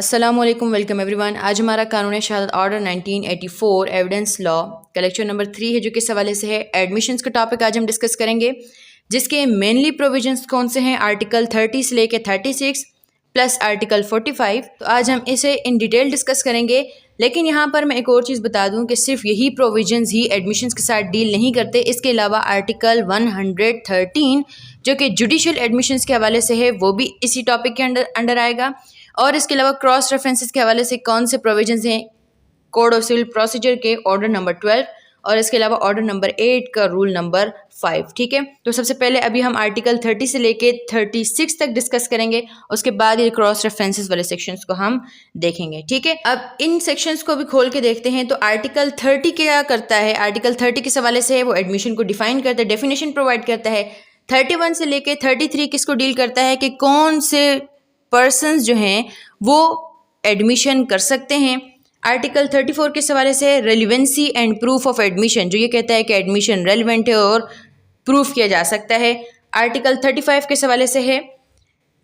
السلام علیکم، welcome every one. آج ہمارا قانون شہادت آرڈر 1984 ایویڈنس لا کا لیکچر نمبر 3 ہے، جو کس حوالے سے ہے ایڈمیشنز کا ٹاپک آج ہم ڈسکس کریں گے، جس کے مینلی پروویژنس کون سے ہیں، آرٹیکل 30 سے لے کے 36 پلس آرٹیکل 45۔ تو آج ہم اسے ان ڈیٹیل ڈسکس کریں گے، لیکن یہاں پر میں ایک اور چیز بتا دوں کہ صرف یہی پروویژنز ہی ایڈمیشنز کے ساتھ ڈیل نہیں کرتے، اس کے علاوہ آرٹیکل 113 جو کہ جوڈیشل ایڈمیشنز کے حوالے سے ہے، وہ بھی اسی ٹاپک کے انڈر آئے گا، اور اس کے علاوہ کراس ریفرنسز کے حوالے سے کون سے پروویژنز ہیں کوڈ آف سول پروسیجر کے آرڈر نمبر 12 اور اس کے علاوہ آرڈر نمبر 8 کا رول نمبر 5۔ ٹھیک ہے، تو سب سے پہلے ابھی ہم آرٹیکل 30 سے لے کے 36 تک ڈسکس کریں گے، اس کے بعد یہ کراس ریفرنسز والے سیکشنز کو ہم دیکھیں گے۔ ٹھیک ہے، اب ان سیکشنز کو بھی کھول کے دیکھتے ہیں۔ تو آرٹیکل 30 کیا کرتا ہے؟ آرٹیکل 30 کس حوالے سے ہے؟ وہ ایڈمیشن کو ڈیفائن کرتا ہے، ڈیفینیشن پرووائڈ کرتا ہے۔ 31 سے لے کے 33 کس کو ڈیل کرتا ہے کہ کون سے پرسنز جو ہیں وہ ایڈمیشن کر سکتے ہیں۔ آرٹیکل 34 کے حوالے سے relevancy and proof of admission, جو یہ کہتا ہے کہ ایڈمیشن ریلیونٹ ہے اور پروف کیا جا سکتا ہے۔ آرٹیکل 35 کے حوالے سے ہے،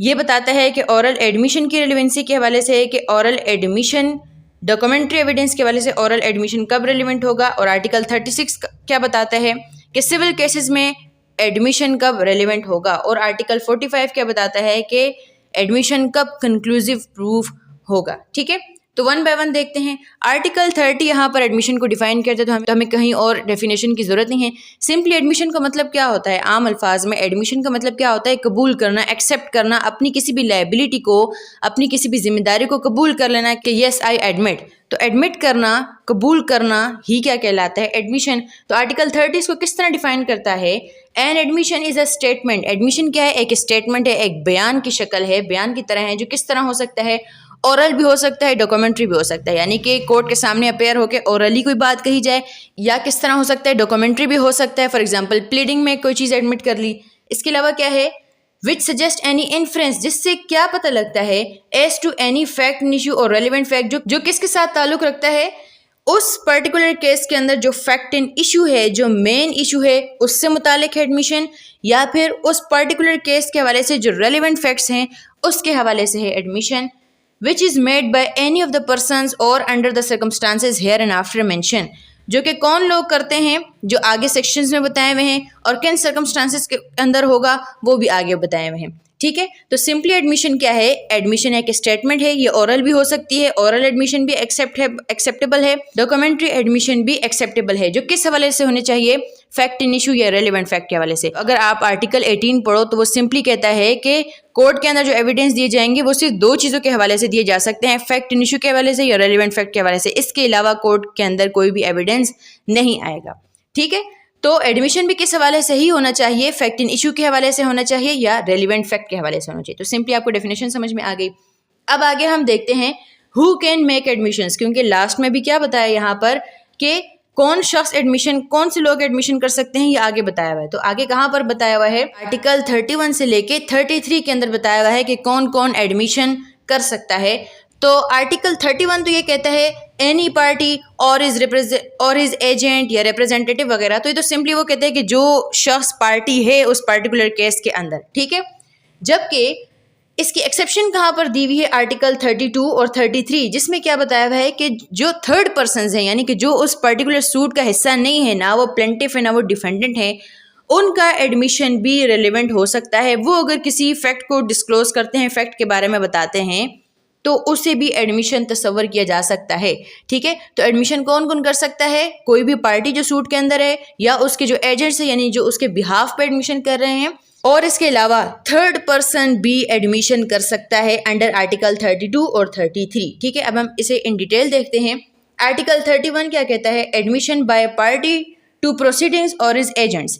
یہ بتاتا ہے کہ اورل ایڈمیشن کی ریلیونسی کے حوالے سے ہے کہ اورل ایڈمیشن ڈاکومنٹری ایویڈنس کے حوالے سے اورل ایڈمیشن کب ریلیونٹ ہوگا۔ اور آرٹیکل 36 کیا بتاتا ہے کہ سول کیسز میں ایڈمیشن کب ریلیونٹ ہوگا۔ اور آرٹیکل 45 کیا بتاتا ہے کہ ایڈمیشن کب کنکلوزیو پروف ہوگا۔ ٹھیک ہے، تو ون بائی ون دیکھتے ہیں۔ آرٹیکل 30 یہاں پر ایڈمیشن کو ڈیفائن کرتے ہیں، تو ہمیں کہیں اور ڈیفینیشن کی ضرورت نہیں ہے۔ سمپلی ایڈمیشن کا مطلب کیا ہوتا ہے؟ عام الفاظ میں ایڈمیشن کا مطلب کیا ہوتا ہے؟ قبول کرنا، ایکسیپٹ کرنا، اپنی کسی بھی لائبلٹی کو، اپنی کسی بھی ذمہ داری کو قبول کر لینا کہ یس آئی ایڈمٹ۔ تو ایڈمٹ کرنا، قبول کرنا ہی کیا کہلاتا ہے؟ ایڈمیشن۔ تو آرٹیکل 30 اس کو کس طرح ڈیفائن کرتا ہے؟ An admission is a statement. Admission کیا ہے؟ ایک اسٹیٹمنٹ ہے، ایک بیان کی شکل ہے، بیان کی طرح ہے، جو کس طرح ہو سکتا ہے؟ اورل بھی ہو سکتا ہے، ڈاکومنٹری بھی ہو سکتا ہے، یعنی کہ کورٹ کے سامنے اپیئر ہو کے اورلی کوئی بات کہی جائے، یا کس طرح ہو سکتا ہے؟ ڈاکومنٹری بھی ہو سکتا ہے، فار ایگزامپل پلیڈنگ میں کوئی چیز ایڈمٹ کر لی۔ اس کے علاوہ کیا ہے؟ وچ سجیسٹ اینی انفرنس، جس سے کیا پتہ لگتا ہے؟ As to any fact issue or relevant fact, جو کس کے ساتھ تعلق رکھتا ہے؟ اس پرٹیکولر کیس کے اندر جو فیکٹ ان ایشو ہے، جو مین ایشو ہے، اس سے متعلق ہے ایڈمیشن، یا پھر اس پرٹیکولر کیس کے حوالے سے جو ریلیونٹ فیکٹس ہیں اس کے حوالے سے ہے admission. which is made by any of the persons or under the circumstances here and after mention، جو کہ کون لوگ کرتے ہیں، جو آگے سیکشنز میں بتائے ہوئے ہیں، اور کن سرکمسٹانسز کے اندر ہوگا وہ بھی آگے بتائے ہوئے ہیں۔ ٹھیک ہے، تو سمپلی ایڈمیشن کیا ہے؟ ایڈمیشن ایک اسٹیٹمنٹ ہے، یہ اورل بھی ہو سکتی ہے، اورل ایڈمیشن بھی ایکسیپٹیبل ہے، ڈاکومنٹری ایڈمیشن بھی ایکسیپٹیبل ہے، جو کس حوالے سے ہونے چاہیے؟ فیکٹ ان ایشو یا ریلیونٹ فیکٹ کے حوالے سے۔ اگر آپ آرٹیکل 18 پڑھو تو وہ سمپلی کہتا ہے کہ کورٹ کے اندر جو ایویڈنس دیے جائیں گے وہ صرف دو چیزوں کے حوالے سے دیے جا سکتے ہیں، فیکٹ ان ایشو کے حوالے سے یا ریلیونٹ فیکٹ کے حوالے سے، اس کے علاوہ کورٹ کے اندر کوئی بھی ایویڈنس نہیں آئے گا۔ ٹھیک ہے، تو ایڈمیشن بھی کس حوالے سے ہی ہونا چاہیے؟ فیکٹ ان ایشو کے حوالے سے ہونا چاہیے یا ریلیونٹ فیکٹ کے حوالے سے ہونا چاہیے۔ تو سمپلی آپ کو ڈیفینیشن سمجھ میں آ گئی۔ اب آگے ہم دیکھتے ہیں ہو کین میک ایڈمیشنز، کیونکہ لاسٹ میں بھی کیا بتایا یہاں پر کہ کون شخص ایڈمیشن، کون سے لوگ ایڈمیشن کر سکتے ہیں، یہ آگے بتایا ہوا ہے۔ تو آگے کہاں پر بتایا ہوا ہے؟ آرٹیکل 31 سے لے کے 33 کے اندر بتایا ہوا ہے کہ کون کون ایڈمیشن کر سکتا ہے۔ تو آرٹیکل 31 تو یہ کہتا ہے اینی پارٹی اور ہز ایجنٹ یا ریپرزینٹیٹیو وغیرہ، تو یہ تو سمپلی وہ کہتے ہیں کہ جو شخص پارٹی ہے اس پارٹیکولر کیس کے اندر۔ ٹھیک ہے، جبکہ اس کی ایکسیپشن کہاں پر دی ہوئی ہے؟ آرٹیکل 32 اور 33، جس میں کیا بتایا ہوا ہے کہ جو تھرڈ پرسنز ہیں، یعنی کہ جو اس پرٹیکولر سوٹ کا حصہ نہیں ہے، نہ وہ پلینٹف ہے نہ وہ ڈیفینڈنٹ ہے، ان کا ایڈمیشن بھی ریلیونٹ ہو سکتا ہے۔ وہ اگر کسی فیکٹ کو ڈسکلوز کرتے ہیں، فیکٹ کے بارے میں بتاتے ہیں، تو اسے بھی ایڈمیشن تصور کیا جا سکتا ہے۔ ٹھیک ہے، تو ایڈمیشن کون کون کر سکتا ہے؟ کوئی بھی پارٹی جو سوٹ کے اندر ہے، یا اس کے جو ایجنٹس ہیں، یعنی جو اس کے بہاف پہ ایڈمیشن کر رہے ہیں، اور اس کے علاوہ تھرڈ پرسن بھی ایڈمیشن کر سکتا ہے انڈر آرٹیکل 32 اور 33۔ ٹھیک ہے، اب ہم اسے ان ڈیٹیل دیکھتے ہیں۔ آرٹیکل 31 کیا کہتا ہے؟ Admission by party to proceedings or his agents.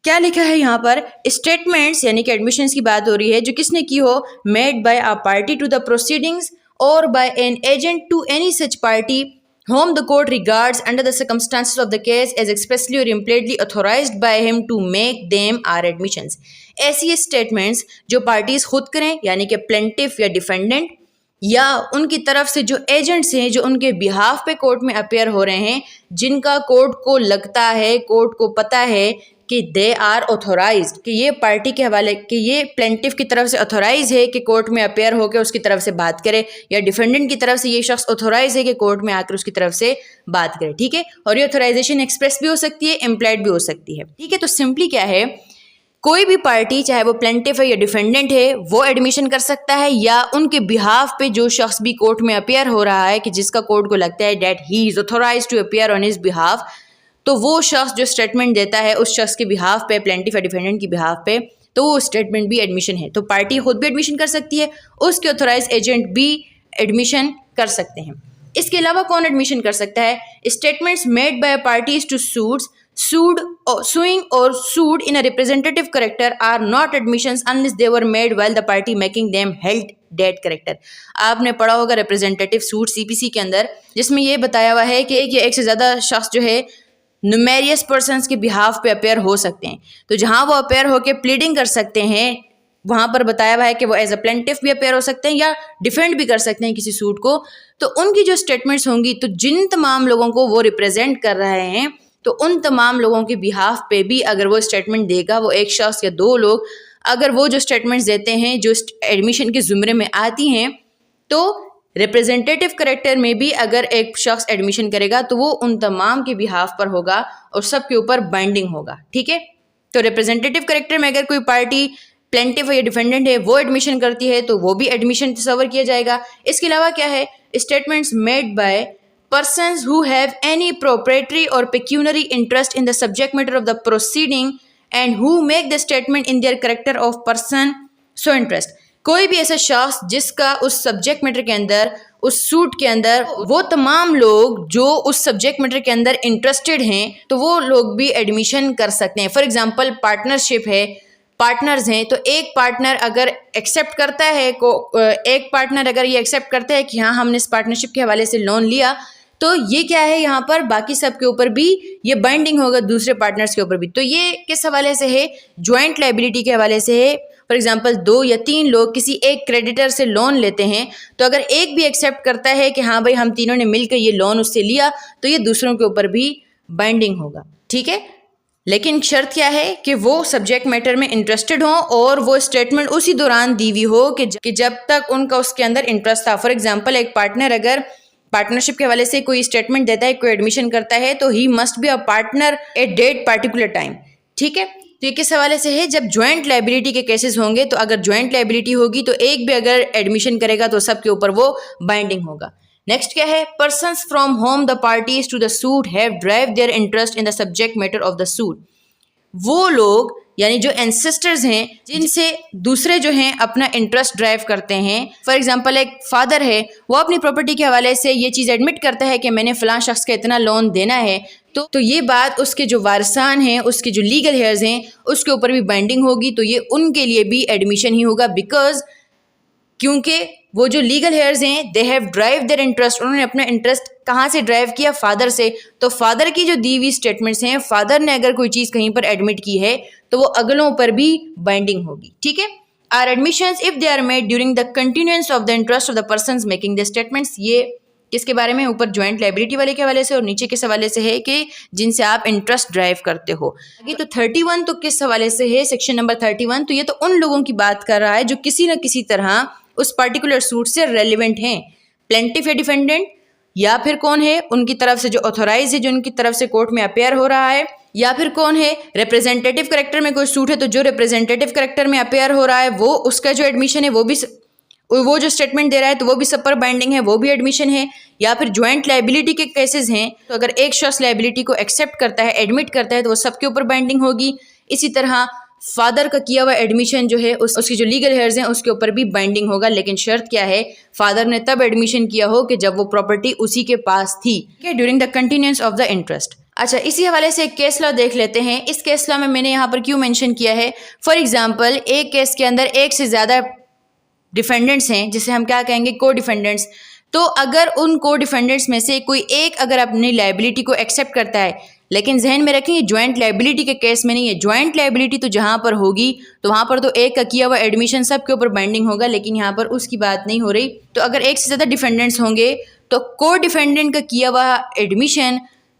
کیا لکھا ہے یہاں پر؟ اسٹیٹمنٹس، یعنی کہ ایڈمیشنز کی بات ہو رہی ہے جو کس نے کی ہو، made by a party to the proceedings or by an agent to any such party whom the court regards under the circumstances of the case as expressly or implicitly authorized by him to make them are admissions۔ ایسی statements جو parties خود کریں، یعنی کہ plaintiff یا defendant, یا ان کی طرف سے جو ایجنٹس ہیں جو ان کے بہاف پہ کورٹ میں اپیئر ہو رہے ہیں، جن کا کورٹ کو لگتا ہے، کورٹ کو پتہ ہے کہ دے آر آتھورائزڈ، کہ یہ پارٹی کے حوالے کہ یہ پلینٹف کی طرف سے آتھورائز ہے کہ کورٹ میں اپیئر ہو کے اس کی طرف سے بات کرے، یا ڈیفینڈنٹ کی طرف سے یہ شخص آتھورائز ہے کہ کورٹ میں آ کر اس کی طرف سے بات کرے، ٹھیک ہے. اور یہ آتھورائزیشن ایکسپریس بھی ہو سکتی ہے، امپلائڈ بھی ہو سکتی ہے، ٹھیک ہے. تو سمپلی کیا ہے، کوئی بھی پارٹی چاہے وہ پلینٹف ہے یا ڈیفینڈنٹ ہے وہ ایڈمیشن کر سکتا ہے، یا ان کے بہاف پہ جو شخص بھی کورٹ میں اپیئر ہو رہا ہے کہ جس کا کورٹ کو لگتا ہے that he is authorized to appear on his behalf, تو وہ شخص جو اسٹیٹمنٹ دیتا ہے اس شخص کے بہاف پہ، پلینٹف یا ڈیفینڈنٹ کی بہاف پہ، تو وہ اسٹیٹمنٹ بھی ایڈمیشن ہے. تو پارٹی خود بھی ایڈمیشن کر سکتی ہے، اس کے آتھورائز ایجنٹ بھی ایڈمیشن کر سکتے ہیں. اس کے علاوہ کون ایڈمیشن کر سکتا ہے؟ Statements made by parties to suing or sued in a representative character are not admissions unless they were made while the party making them held that character. آپ نے پڑھا ہوگا ریپرزینٹیٹیو سوٹ CPC کے اندر، جس میں یہ بتایا ہوا ہے کہ ایک یا ایک سے زیادہ شخص جو ہے نومیریس پرسنس کے بہاف پہ اپیئر ہو سکتے ہیں. تو جہاں وہ اپیئر ہو کے پلیڈنگ کر سکتے ہیں، وہاں پر بتایا ہوا ہے کہ وہ ایز اے پلینٹف بھی اپیئر ہو سکتے ہیں یا ڈیفینڈ بھی کر سکتے ہیں کسی سوٹ کو. تو ان کی جو اسٹیٹمنٹس ہوں گی، تو جن تمام لوگوں کو وہ ریپرزینٹ کر رہے ہیں، تو ان تمام لوگوں کے بہاف پہ بھی اگر وہ اسٹیٹمنٹ دے گا، وہ ایک شخص یا دو لوگ، اگر وہ جو اسٹیٹمنٹس دیتے ہیں جو ایڈمیشن کے زمرے میں آتی ہیں، تو ریپرزینٹیٹیو کریکٹر میں بھی اگر ایک شخص ایڈمیشن کرے گا تو وہ ان تمام کے بہاف پر ہوگا اور سب کے اوپر بائنڈنگ ہوگا، ٹھیک ہے. تو ریپرزینٹیٹیو کریکٹر میں اگر کوئی پارٹی پلینٹف یا ڈیفینڈنٹ ہے وہ ایڈمیشن کرتی ہے تو وہ بھی ایڈمیشن تصور کیا جائے گا. اس کے علاوہ کیا ہے، statements made by persons who have any proprietary or pecuniary interest in the subject matter of the proceeding and who make the statement in their character of person so interest. کوئی بھی ایسا شخص جس کا اس سبجیکٹ میٹر کے اندر، اس suit کے اندر، وہ تمام لوگ جو اس سبجیکٹ میٹر کے اندر انٹرسٹڈ ہیں، تو وہ لوگ بھی ایڈمیشن کر سکتے ہیں. فار ایگزامپل پارٹنرشپ ہے، پارٹنرز ہیں، تو ایک پارٹنر اگر ایکسیپٹ کرتا ہے ایک پارٹنر اگر یہ ایکسیپٹ کرتا ہے کہ ہاں ہم نے اس پارٹنرشپ کے حوالے سے لون لیا، تو یہ کیا ہے، یہاں پر باقی سب کے اوپر بھی یہ بائنڈنگ ہوگا، دوسرے پارٹنرز کے اوپر بھی. تو یہ کس حوالے سے ہے؟ جوائنٹ لائبلٹی کے حوالے سے ہے. فار ایگزامپل 2 یا 3 لوگ کسی ایک کریڈیٹر سے لون لیتے ہیں، تو اگر ایک بھی ایکسیپٹ کرتا ہے کہ ہاں بھائی ہم تینوں نے مل کر یہ لون اس سے لیا، تو یہ دوسروں کے اوپر بھی بائنڈنگ ہوگا، ٹھیک ہے. لیکن شرط کیا ہے کہ وہ سبجیکٹ میٹر میں انٹرسٹڈ ہوں اور وہ اسٹیٹمنٹ اسی دوران دی ہوئی ہو کہ جب تک ان کا اس کے اندر انٹرسٹ تھا. فار ایگزامپل ایک پارٹنر اگر پارٹنرشپ کے حوالے سے کوئی اسٹیٹمنٹ دیتا ہے، کوئی ایڈمیشن کرتا ہے، تو he must be a partner at that particular time, ٹھیک ہے. تو یہ کس حوالے سے ہے؟ جب جوائنٹ لائبلٹی کے کیسز ہوں گے، تو اگر جوائنٹ لائبلٹی ہوگی تو ایک بھی اگر ایڈمیشن کرے گا تو سب کے اوپر وہ بائنڈنگ ہوگا. نیکسٹ کیا ہے، persons from whom the parties to the suit have derived their interest in the subject matter of the suit. وہ لوگ یعنی جو اینسسٹرز ہیں جن سے دوسرے جو ہیں اپنا انٹرسٹ ڈرائیو کرتے ہیں. فار ایگزامپل ایک فادر ہے، وہ اپنی پراپرٹی کے حوالے سے یہ چیز ایڈمٹ کرتا ہے کہ میں نے فلاں شخص کا اتنا لون دینا ہے، تو یہ بات اس کے جو وارثان ہیں، اس کے جو لیگل ہیئرز ہیں، اس کے اوپر بھی بائنڈنگ ہوگی. تو یہ ان کے لیے بھی ایڈمیشن ہی ہوگا، بیکاز کیونکہ وہ جو لیگل ہیئرز ہیں they have derived their interest, انہوں نے اپنا انٹرسٹ کہاں سے ڈرائیو کیا؟ فادر سے. تو فادر کی جو دی ہوئی اسٹیٹمنٹس ہیں، فادر نے اگر کوئی چیز کہیں پر ایڈمٹ کی ہے تو وہ اگلوں پر بھی بائنڈنگ ہوگی، ٹھیک ہے. Are admissions if they are made during the continuance of the interest of the persons making the statements. یہ کس کے بارے میں؟ اوپر جوائنٹ لائبلٹی والے کے حوالے سے، اور نیچے کس حوالے سے ہے کہ جن سے آپ انٹرسٹ ڈرائیو کرتے ہو. آگے تو 31 تو کس حوالے سے ہے؟ Section number 31. تو یہ تو ان لوگوں کی بات کر رہا ہے جو کسی نہ کسی طرح اس پارٹیکولر سوٹ سے ریلیونٹ ہیں، پلینٹف یا ڈیفینڈنٹ، یا پھر کون ہے ان کی طرف سے جو آتھورائز ہے، جو ان کی طرف سے کورٹ میں اپیئر ہو رہا ہے، یا پھر کون ہے ریپرزینٹیٹیو کریکٹر میں کوئی سوٹ ہے تو جو ریپرزینٹیٹیو کریکٹر میں اپیئر ہو رہا ہے وہ اس کا جو ایڈمیشن ہے وہ جو اسٹیٹمنٹ دے رہا ہے تو وہ بھی سب پر بائنڈنگ ہے، وہ بھی ایڈمیشن ہے. یا پھر جوائنٹ لائبلٹی کے کیسز ہیں، تو اگر ایک شخص لائبلٹی کو ایکسیپٹ کرتا ہے، ایڈمٹ کرتا ہے، تو وہ سب کے اوپر بائنڈنگ ہوگی. اسی طرح فادر کا کیا ہوا ایڈمیشن جو ہے اس کی جو لیگل ہیئرز ہیں اس کے اوپر بھی بائنڈنگ ہوگا. لیکن شرط کیا ہے؟ فادر نے تب ایڈمیشن کیا ہو کہ جب وہ پراپرٹی اسی کے پاس تھی، during the continuance of the interest. اچھا، اسی حوالے سے ایک کیس لا دیکھ لیتے ہیں. اس کیس لا میں نے یہاں پر کیوں مینشن کیا ہے؟ فار ایگزامپل ایک کیس کے اندر ایک سے زیادہ ڈیفینڈنٹس ہیں، جسے ہم کیا کہیں گے؟ کو ڈیفینڈنٹس. تو اگر ان کو ڈیفینڈنٹس میں سے کوئی ایک اگر اپنی لائبلٹی کو ایکسیپٹ کرتا ہے، لیکن ذہن میں رکھیں یہ جوائنٹ لائبلٹی کے کیس میں نہیں ہے. جوائنٹ لائبلٹی تو جہاں پر ہوگی تو وہاں پر تو ایک کا کیا ہوا ایڈمیشن سب کے اوپر بائنڈنگ ہوگا، لیکن یہاں پر اس کی بات نہیں ہو رہی. تو اگر ایک سے زیادہ ڈیفینڈنٹس ہوں گے تو کو ڈیفینڈنٹ کا کیا ہوا admission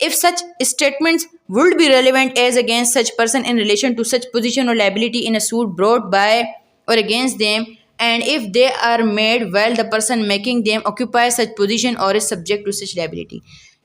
if such statements would be relevant as against such person in relation to such position or liability in a suit brought by or against them, and if they are made while the person making them occupies such position or is subject to such liability।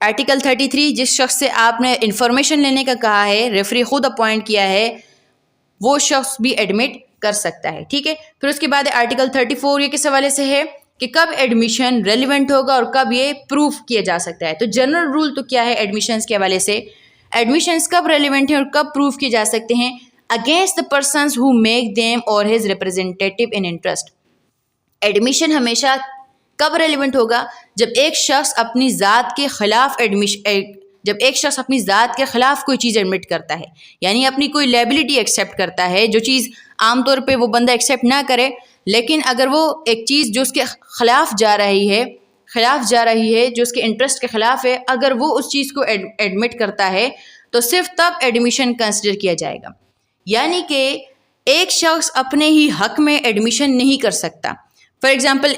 Article 33 جس شخص سے آپ نے information لینے کا کہا ہے، referee خود اپوائنٹ کیا ہے، وہ شخص بھی ایڈمٹ کر سکتا ہے. ٹھیک ہے. پھر اس کے بعد آرٹیکل 34 یہ کس حوالے سے ہے کہ کب ایڈمیشن ریلیونٹ ہوگا اور کب یہ پروف کیا جا سکتا ہے. تو جنرل رول تو کیا ہے ایڈمیشنز کے حوالے سے، ایڈمیشنز کب ریلیونٹ ہیں اور کب پروف کیے جا سکتے ہیں؟ Against the persons who make them or his representative in interest. Admission ہمیشہ کب ریلیونٹ ہوگا؟ جب ایک شخص اپنی ذات کے خلاف کوئی چیز ایڈمٹ کرتا ہے، یعنی اپنی کوئی لیبلٹی ایکسیپٹ کرتا ہے، جو چیز عام طور پہ وہ بندہ ایکسیپٹ نہ کرے، لیکن اگر وہ ایک چیز جو اس کے خلاف جا رہی ہے جو اس کے انٹرسٹ کے خلاف ہے، اگر وہ اس چیز کو ایڈمٹ کرتا ہے تو صرف تب ایڈمیشن کنسیڈر کیا جائے گا. یعنی کہ ایک شخص اپنے ہی حق میں ایڈمیشن نہیں کر سکتا. فار ایگزامپل،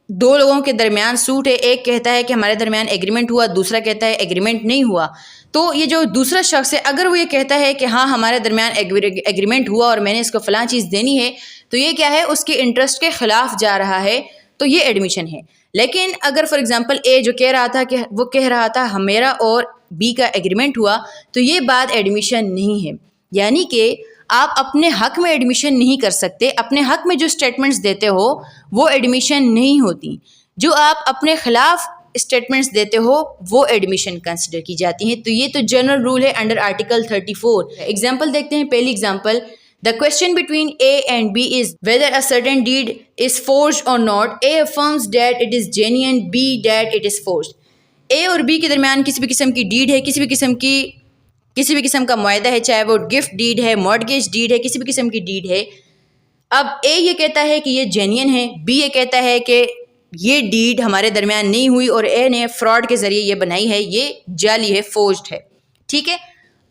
دو لوگوں کے درمیان سوٹ ہے، ایک کہتا ہے کہ ہمارے درمیان ایگریمنٹ ہوا، دوسرا کہتا ہے ایگریمنٹ نہیں ہوا. تو یہ جو دوسرا شخص ہے اگر وہ یہ کہتا ہے کہ ہاں ہمارے درمیان ایگریمنٹ ہوا اور میں نے اس کو فلاں چیز دینی ہے، تو یہ کیا ہے؟ اس کے انٹرسٹ کے خلاف جا رہا ہے، تو یہ ایڈمیشن ہے. لیکن اگر فار ایگزامپل اے جو کہہ رہا تھا میرا اور بی کا ایگریمنٹ ہوا، تو یہ بات ایڈمیشن نہیں ہے. یعنی کہ آپ اپنے حق میں ایڈمیشن نہیں کر سکتے، اپنے حق میں جو اسٹیٹمنٹس دیتے ہو وہ ایڈمیشن نہیں ہوتی. جو آپ اپنے خلاف اسٹیٹمنٹس دیتے ہو وہ ایڈمیشن کنسیڈر کی جاتی ہیں. تو یہ تو جنرل رول ہے انڈر آرٹیکل 34. ایگزامپل دیکھتے ہیں. پہلی example, the question between A and B is whether a certain deed is forged or not. A affirms that it is genuine, B that it is forged. A اور B کے درمیان کسی بھی قسم کی ڈیڈ ہے، کسی بھی قسم کا معاہدہ ہے، چاہے وہ گفٹ ڈیڈ ہے، مارگیج ڈیڈ ہے، کسی بھی قسم کی ڈیڈ ہے. اب A یہ کہتا ہے کہ یہ جینین ہے، B یہ کہتا ہے کہ یہ ڈیڈ ہمارے درمیان نہیں ہوئی اور A نے فراڈ کے ذریعے یہ بنائی ہے، یہ جعلی ہے، فورجڈ ہے. ٹھیک ہے.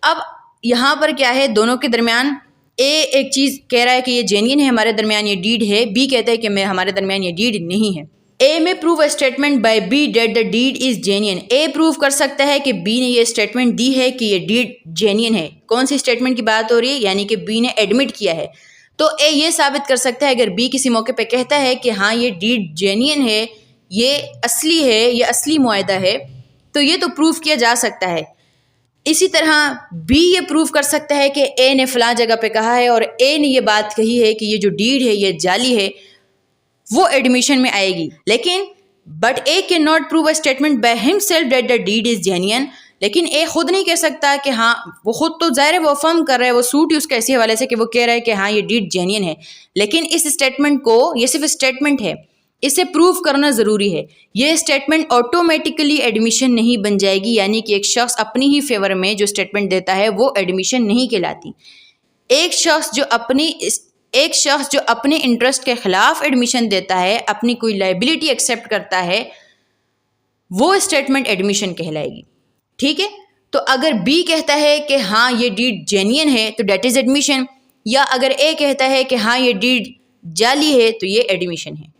اب یہاں پر کیا ہے؟ دونوں کے درمیان A ایک چیز کہہ رہا ہے کہ یہ جینین ہے، ہمارے درمیان یہ ڈیڈ ہے، B کہتا ہے کہ ہمارے درمیان یہ ڈیڈ نہیں ہے. A میں prove a statement by B that the deed is genuine. A prove کر سکتا ہے کہ B نے یہ اسٹیٹمنٹ دی ہے کہ یہ ڈیڈ جینین ہے. کون سی اسٹیٹمنٹ کی بات ہو رہی ہے؟ یعنی کہ B نے ایڈمٹ کیا ہے. تو A یہ ثابت کر سکتا ہے اگر B کسی موقع پہ کہتا ہے کہ ہاں یہ ڈیڈ جینین ہے، یہ اصلی ہے، یہ اصلی معاہدہ ہے، تو یہ تو پروف کیا جا سکتا ہے. اسی طرح B یہ پروف کر سکتا ہے کہ A نے فلاں جگہ پہ کہا ہے اور A نے یہ بات کہی ہے کہ یہ جو ڈیڈ ہے یہ جعلی ہے، وہ ایڈمیشن میں آئے گی. لیکن but A can not prove a statement by himself that the deed is genuine. لیکن A خود نہیں کہہ سکتا کہ ہاں، وہ خود تو ظاہر ہے وہ افرم کر رہا ہے، وہ سوٹ ہی اس کا ایسی حوالے سے کہ وہ کہہ رہا ہے کہ ہاں یہ ڈیڈ جینین ہے. لیکن اس اسٹیٹمنٹ کو، یہ صرف اسٹیٹمنٹ ہے، اسے پروف کرنا ضروری ہے. یہ اسٹیٹمنٹ آٹومیٹیکلی ایڈمیشن نہیں بن جائے گی. یعنی کہ ایک شخص اپنی ہی فیور میں جو اسٹیٹمنٹ دیتا ہے وہ ایڈمیشن نہیں کہلاتی. ایک شخص جو اپنے انٹرسٹ کے خلاف ایڈمیشن دیتا ہے، اپنی کوئی لائبلٹی ایکسیپٹ کرتا ہے، وہ اسٹیٹمنٹ ایڈمیشن کہلائے گی. ٹھیک ہے. تو اگر B کہتا ہے کہ ہاں یہ ڈیڈ جینین ہے تو دیٹ از ایڈمیشن، یا اگر A کہتا ہے کہ ہاں یہ ڈیڈ جعلی ہے تو یہ ایڈمیشن ہے.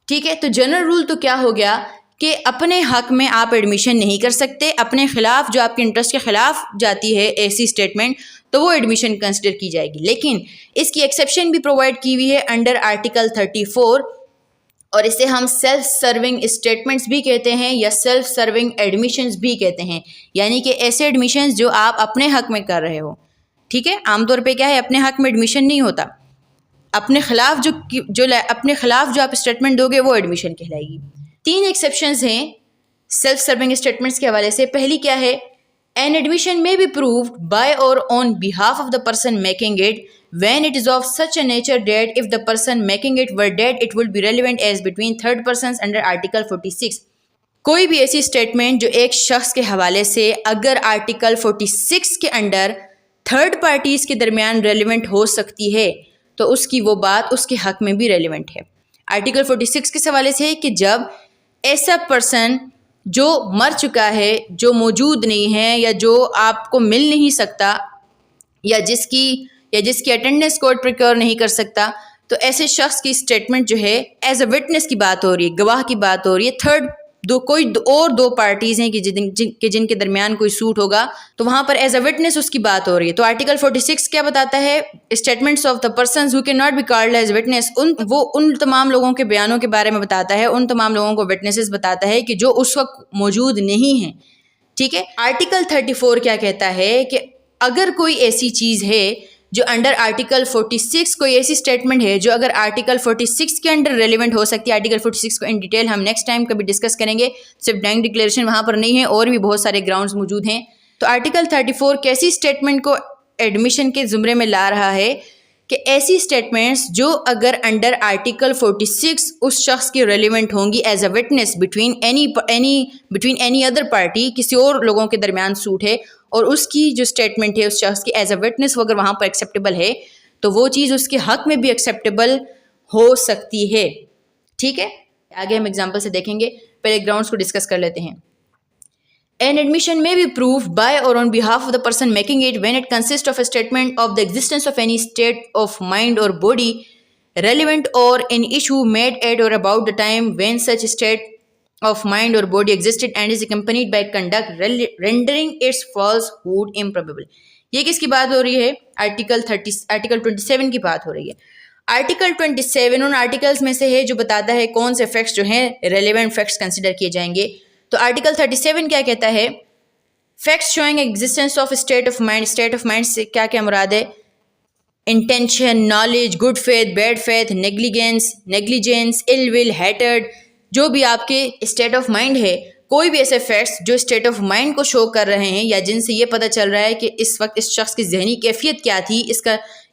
ٹھیک ہے. تو جنرل رول تو کیا ہو گیا کہ اپنے حق میں آپ ایڈمیشن نہیں کر سکتے، اپنے خلاف جو آپ کے انٹرسٹ کے خلاف جاتی ہے ایسی اسٹیٹمنٹ تو وہ ایڈمیشن کنسیڈر کی جائے گی. لیکن اس کی ایکسیپشن بھی پرووائڈ کی ہوئی ہے انڈر آرٹیکل 34، اور اسے ہم سیلف سرونگ اسٹیٹمنٹس بھی کہتے ہیں یا سیلف سرونگ ایڈمیشنز بھی کہتے ہیں. یعنی کہ ایسے ایڈمیشنز جو آپ اپنے حق میں کر رہے ہو. ٹھیک ہے. عام طور پہ کیا ہے، اپنے حق میں ایڈمیشن نہیں ہوتا، اپنے خلاف جو آپ اسٹیٹمنٹ دو گے وہ ایڈمیشن کہلائے گی. 3 ایکسیپشنز ہیں سیلف سرونگ اسٹیٹمنٹس کے حوالے سے. پہلی کیا ہے؟ An admission may be proved by or on behalf of the person making it when it is of such a nature that if the person making it were dead, it would be relevant as between third persons under Article 46. کوئی بھی ایسی statement جو ایک شخص کے حوالے سے اگر آرٹیکل 46 کے انڈر تھرڈ پارٹیز کے درمیان ریلیونٹ ہو سکتی ہے تو اس کی وہ بات اس کے حق میں بھی ریلیونٹ ہے. آرٹیکل 46 کے حوالے سے کہ جب ایسا پرسن جو مر چکا ہے، جو موجود نہیں ہے، یا جو آپ کو مل نہیں سکتا، یا جس کی اٹینڈنس کورٹ پریکور نہیں کر سکتا، تو ایسے شخص کی اسٹیٹمنٹ جو ہے ایز اے وٹنس کی بات ہو رہی ہے، گواہ کی بات ہو رہی ہے، تھرڈ کوئی اور دو پارٹیز ہیں کہ جن کے درمیان کوئی سوٹ ہوگا تو وہاں پر ایز اے وٹنس اس کی بات ہو رہی ہے. تو آرٹیکل 46 کیا بتاتا ہے؟ Statements of the persons who can not be called as witness. وہ ان تمام لوگوں کے بیانوں کے بارے میں بتاتا ہے, ان تمام لوگوں کو وٹنسز بتاتا ہے کہ جو اس وقت موجود نہیں ہیں. ٹھیک ہے. آرٹیکل 34 کیا کہتا ہے کہ اگر کوئی ایسی چیز ہے جو انڈر آرٹیکل 46 کوئی ایسی اسٹیٹمنٹ ہے جو اگر آرٹیکل 46 کے انڈر ریلیونٹ ہو سکتی ہے. آرٹیکل 46 کو ان ڈیٹیل ہم نیکسٹ ٹائم کبھی ڈسکس کریں گے, صرف ڈینگ ڈکلیریشن وہاں پر نہیں ہے, اور بھی بہت سارے گراؤنڈز موجود ہیں. تو آرٹیکل 34 کیسی اسٹیٹمنٹ کو ایڈمیشن کے زمرے میں لا رہا ہے کہ ایسی اسٹیٹمنٹس جو اگر انڈر آرٹیکل 46 اس شخص کی ریلیونٹ ہوں گی as a witness between any other party, کسی اور لوگوں کے درمیان سوٹ ہے اور اس کی جو اسٹیٹمنٹ ہے اس شخص کی ایز اے وٹنس وہ اگر وہاں پر ایکسیپٹیبل ہے تو وہ چیز اس کے حق میں بھی ایکسیپٹیبل ہو سکتی ہے. ٹھیک ہے. آگے ہم ایگزامپل سے دیکھیں گے, پہلے گراؤنڈس کو ڈسکس کر لیتے ہیں. An admission may be proved by or on behalf of the person making it when it consists of a statement of the existence of any state of mind or body relevant or an issue made at or about the time when such state of mind or body existed and is accompanied by conduct rendering its falsehood improbable. یہ کس کی بات ہو رہی ہے؟ Article 27 کی بات ہو رہی ہے. آرٹیکل 27 ان آرٹیکلس میں سے ہے جو بتاتا ہے کون سے فیکٹس جو ہیں ریلیونٹ فیکٹس کنسیڈر کیے جائیں گے. تو آرٹیکل 37 کیا کہتا ہے؟ Facts showing existence of state of mind. State of mind سے کیا مراد ہے؟ Intention, knowledge, good faith, bad faith, negligence, ill will, hatred, جو بھی آپ کے اسٹیٹ آف مائنڈ ہے, کوئی بھی ایسے فیکٹس جو اسٹیٹ آف مائنڈ کو شو کر رہے ہیں یا جن سے یہ پتہ چل رہا ہے کہ اس وقت اس شخص کی ذہنی کیفیت کیا تھی,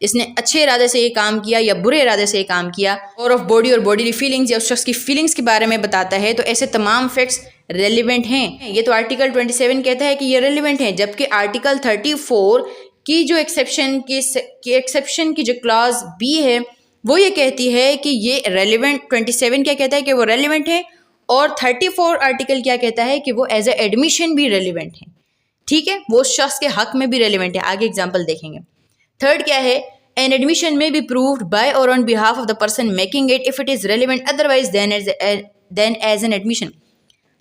اس نے اچھے ارادے سے یہ کام کیا یا برے ارادے سے یہ کام کیا, اور آف باڈی اور باڈیلی فیلنگز یا اس شخص کی فیلنگز کے بارے میں بتاتا ہے. تو ایسے تمام فیکٹس ریلیونٹ ہیں. یہ تو آرٹیکل 27 کہتا ہے کہ یہ ریلیونٹ ہیں, جبکہ آرٹیکل 34 کی جو ایکسیپشن کی جو کلاز بی ہے وہ یہ کہتی ہے کہ یہ ریلیونٹ. 27 کیا کہتا ہے کہ وہ ریلیونٹ ہے, اور 34 آرٹیکل کیا کہتا ہے کہ وہ ایز اے ایڈمیشن بھی ریلیونٹ ہے. ٹھیک ہے. وہ اس شخص کے حق میں بھی ریلیونٹ ہے. آگے اگزامپل دیکھیں گے. تھرڈ کیا ہے؟ An admission may be proved by or on behalf of the person making it if it is relevant otherwise than as an admission.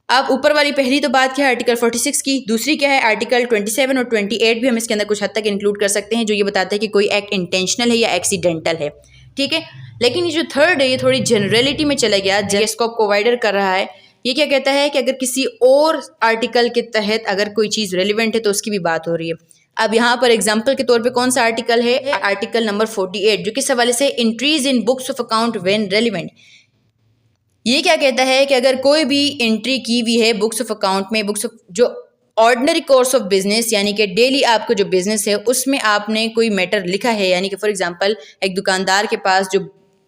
اب اوپر والی پہلی تو بات کیا ہے آرٹیکل 46 کی, دوسری کیا ہے آرٹیکل 27 اور 28 بھی ہم اس کے اندر کچھ حد تک انکلوڈ کر سکتے ہیں جو یہ بتاتا ہے کہ کوئی ایکٹ انٹینشنل ہے یا ایکسیڈنٹل ہے. ٹھیک ہے. لیکن یہ جو تھرڈ ہے یہ تھوڑی جنرلٹی میں چلا گیا, اسکوپ کو وائڈر کر رہا ہے. یہ کیا کہتا ہے کہ اگر کسی اور آرٹیکل کے تحت اگر کوئی چیز ریلیونٹ ہے تو اس کی بھی بات ہو رہی ہے. اب یہاں پر ایگزامپل کے طور پہ کون سا آرٹیکل ہے؟ آرٹیکل نمبر 48 جو کس حوالے سے entries in books of account when relevant. یہ کیا کہتا ہے کہ اگر کوئی بھی انٹری کی ہوئی ہے بکس آف اکاؤنٹ میں, جو آرڈنری کورس آف بزنس یعنی کہ ڈیلی آپ کا جو بزنس ہے اس میں آپ نے کوئی میٹر لکھا ہے, یعنی کہ فار ایگزامپل ایک دکاندار کے پاس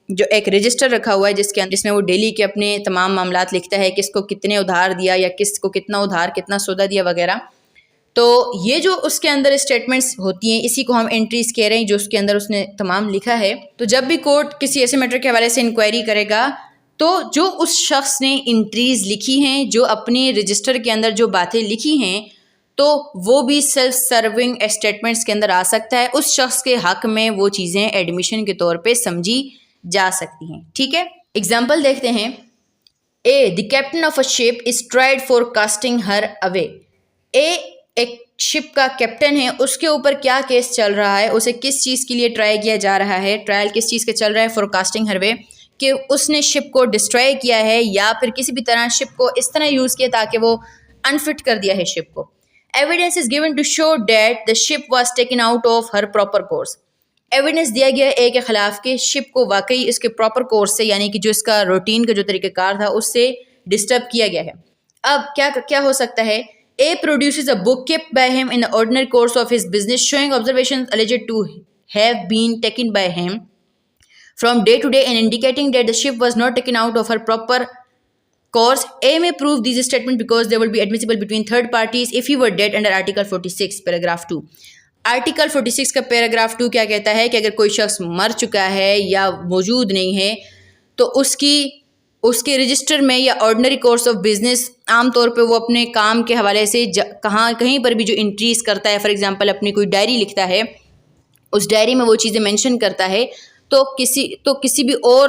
جو ایک رجسٹر رکھا ہوا ہے جس میں وہ ڈیلی کے اپنے تمام معاملات لکھتا ہے, کس کو کتنے ادھار دیا یا کس کو کتنا ادھار کتنا سودا دیا وغیرہ. تو یہ جو اس کے اندر اسٹیٹمنٹس ہوتی ہیں اسی کو ہم انٹریز کہہ رہے ہیں, جو اس کے اندر اس نے تمام لکھا ہے. تو جب بھی کورٹ کسی ایسے میٹر کے حوالے سے انکوائری کرے گا تو جو اس شخص نے انٹریز لکھی ہیں, جو اپنے رجسٹر کے اندر جو باتیں لکھی ہیں, تو وہ بھی سیلف سرونگ اسٹیٹمنٹس کے اندر آ سکتا ہے. اس شخص کے حق میں وہ چیزیں ایڈمیشن کے طور پہ سمجھی جا سکتی ہیں. ٹھیک ہے. ایگزامپل دیکھتے ہیں. The captain of a ship is tried for casting her away. ایک شپ کا کیپٹن ہے, اس کے اوپر کیا کیس چل رہا ہے, اسے کس چیز کے لیے ٹرائی کیا جا رہا ہے, ٹرائل کس چیز کا چل رہا ہے, فار کاسٹنگ ہر وے, کہ اس نے شپ کو ڈسٹرائے کیا ہے یا پھر کسی بھی طرح شپ کو اس طرح یوز کیا تاکہ وہ انفٹ کر دیا ہے شپ کو. Evidence is given to show that the ship was taken out of her proper course. Evidence دیا گیا اے کے خلاف کہ شپ کو واقعی اس کے پراپر کورس سے, یعنی کہ جو اس کا روٹین کا جو طریقہ کار تھا اس سے ڈسٹرب کیا گیا ہے. اب کیا ہو سکتا ہے؟ A produces a book kept by him in the ordinary course of his business showing observations alleged to have been taken by him from day to day and indicating that the ship was not taken out of her proper course. A may prove these statements because they will be admissible between third parties if he were dead under Article 46, paragraph 2. Article 46 کا paragraph 2 کیا کہتا ہے کہ اگر کوئی شخص مر چکا ہے یا موجود نہیں ہے تو اس کے رجسٹر میں یا آرڈنری کورس آف بزنس عام طور پہ وہ اپنے کام کے حوالے سے کہیں پر بھی جو انٹریز کرتا ہے, فار ایگزامپل اپنی کوئی ڈائری لکھتا ہے, اس ڈائری میں وہ چیزیں مینشن کرتا ہے, تو کسی بھی اور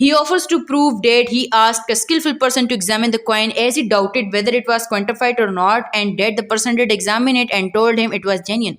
He offers to prove that he asked a skillful person to examine the coin as he doubted whether it was counterfeit or not and that the person did examine it and told him it was genuine.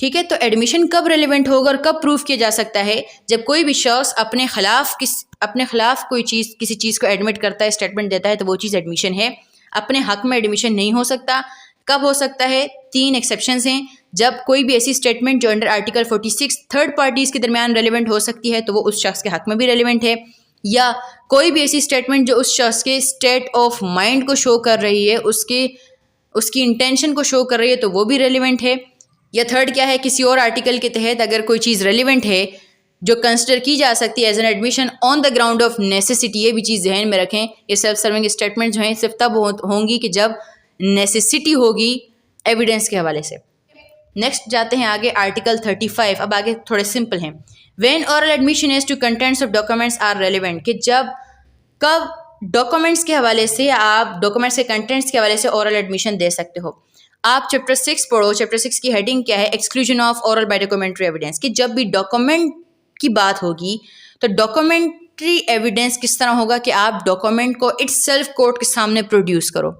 ٹھیک ہے. تو admission کب relevant ہوگا اور کب proof کیا جا سکتا ہے؟ جب کوئی بھی شخص اپنے خلاف کوئی چیز کسی چیز کو ایڈمٹ کرتا ہے، اسٹیٹمنٹ دیتا ہے، تو وہ چیز ایڈمیشن ہے. اپنے حق میں ایڈمیشن نہیں ہو سکتا. کب ہو سکتا ہے؟ 3 ایکسیپشنز ہیں. جب کوئی بھی ایسی اسٹیٹمنٹ جو انڈر آرٹیکل 46 تھرڈ پارٹیز کے درمیان ریلیونٹ ہو سکتی ہے تو وہ اس شخص کے حق میں بھی ریلیونٹ ہے، یا کوئی بھی ایسی اسٹیٹمنٹ جو اس شخص کے اسٹیٹ آف مائنڈ کو شو کر رہی ہے، اس کی انٹینشن کو شو کر رہی ہے، تو وہ بھی ریلیونٹ ہے. یا تھرڈ کیا ہے؟ کسی اور آرٹیکل کے تحت اگر کوئی چیز ریلیونٹ ہے جو کنسیڈر کی جا سکتی ہے as an admission on the ground of necessity. یہ بھی چیز ذہن میں رکھیں. یہ سیلف سرونگ اسٹیٹمنٹ جو ہیں صرف تب ہوں گی کہ جب نیسیسٹی ہوگی ایویڈنس کے حوالے سے. نیکسٹ جاتے ہیں آگے آرٹیکل 35. اب آگے تھوڑے سمپل ہیں. When oral admission as to contents of documents are relevant, کہ کب ڈاکومنٹس کے حوالے سے آپ ڈاکومنٹس کے کنٹینٹس کے حوالے سے اورل ایڈمیشن دے سکتے ہو. آپ چیپٹر 6 پڑھو. چیپٹر 6 کی ہیڈنگ کیا ہے؟ Exclusion of oral by documentary evidence. کہ جب بھی ڈاکومنٹ کی بات ہوگی تو ڈاکومنٹری ایویڈنس کس طرح ہوگا کہ آپ ڈاکومنٹ کو اٹ سیلف کورٹ کے سامنے پروڈیوس کرو.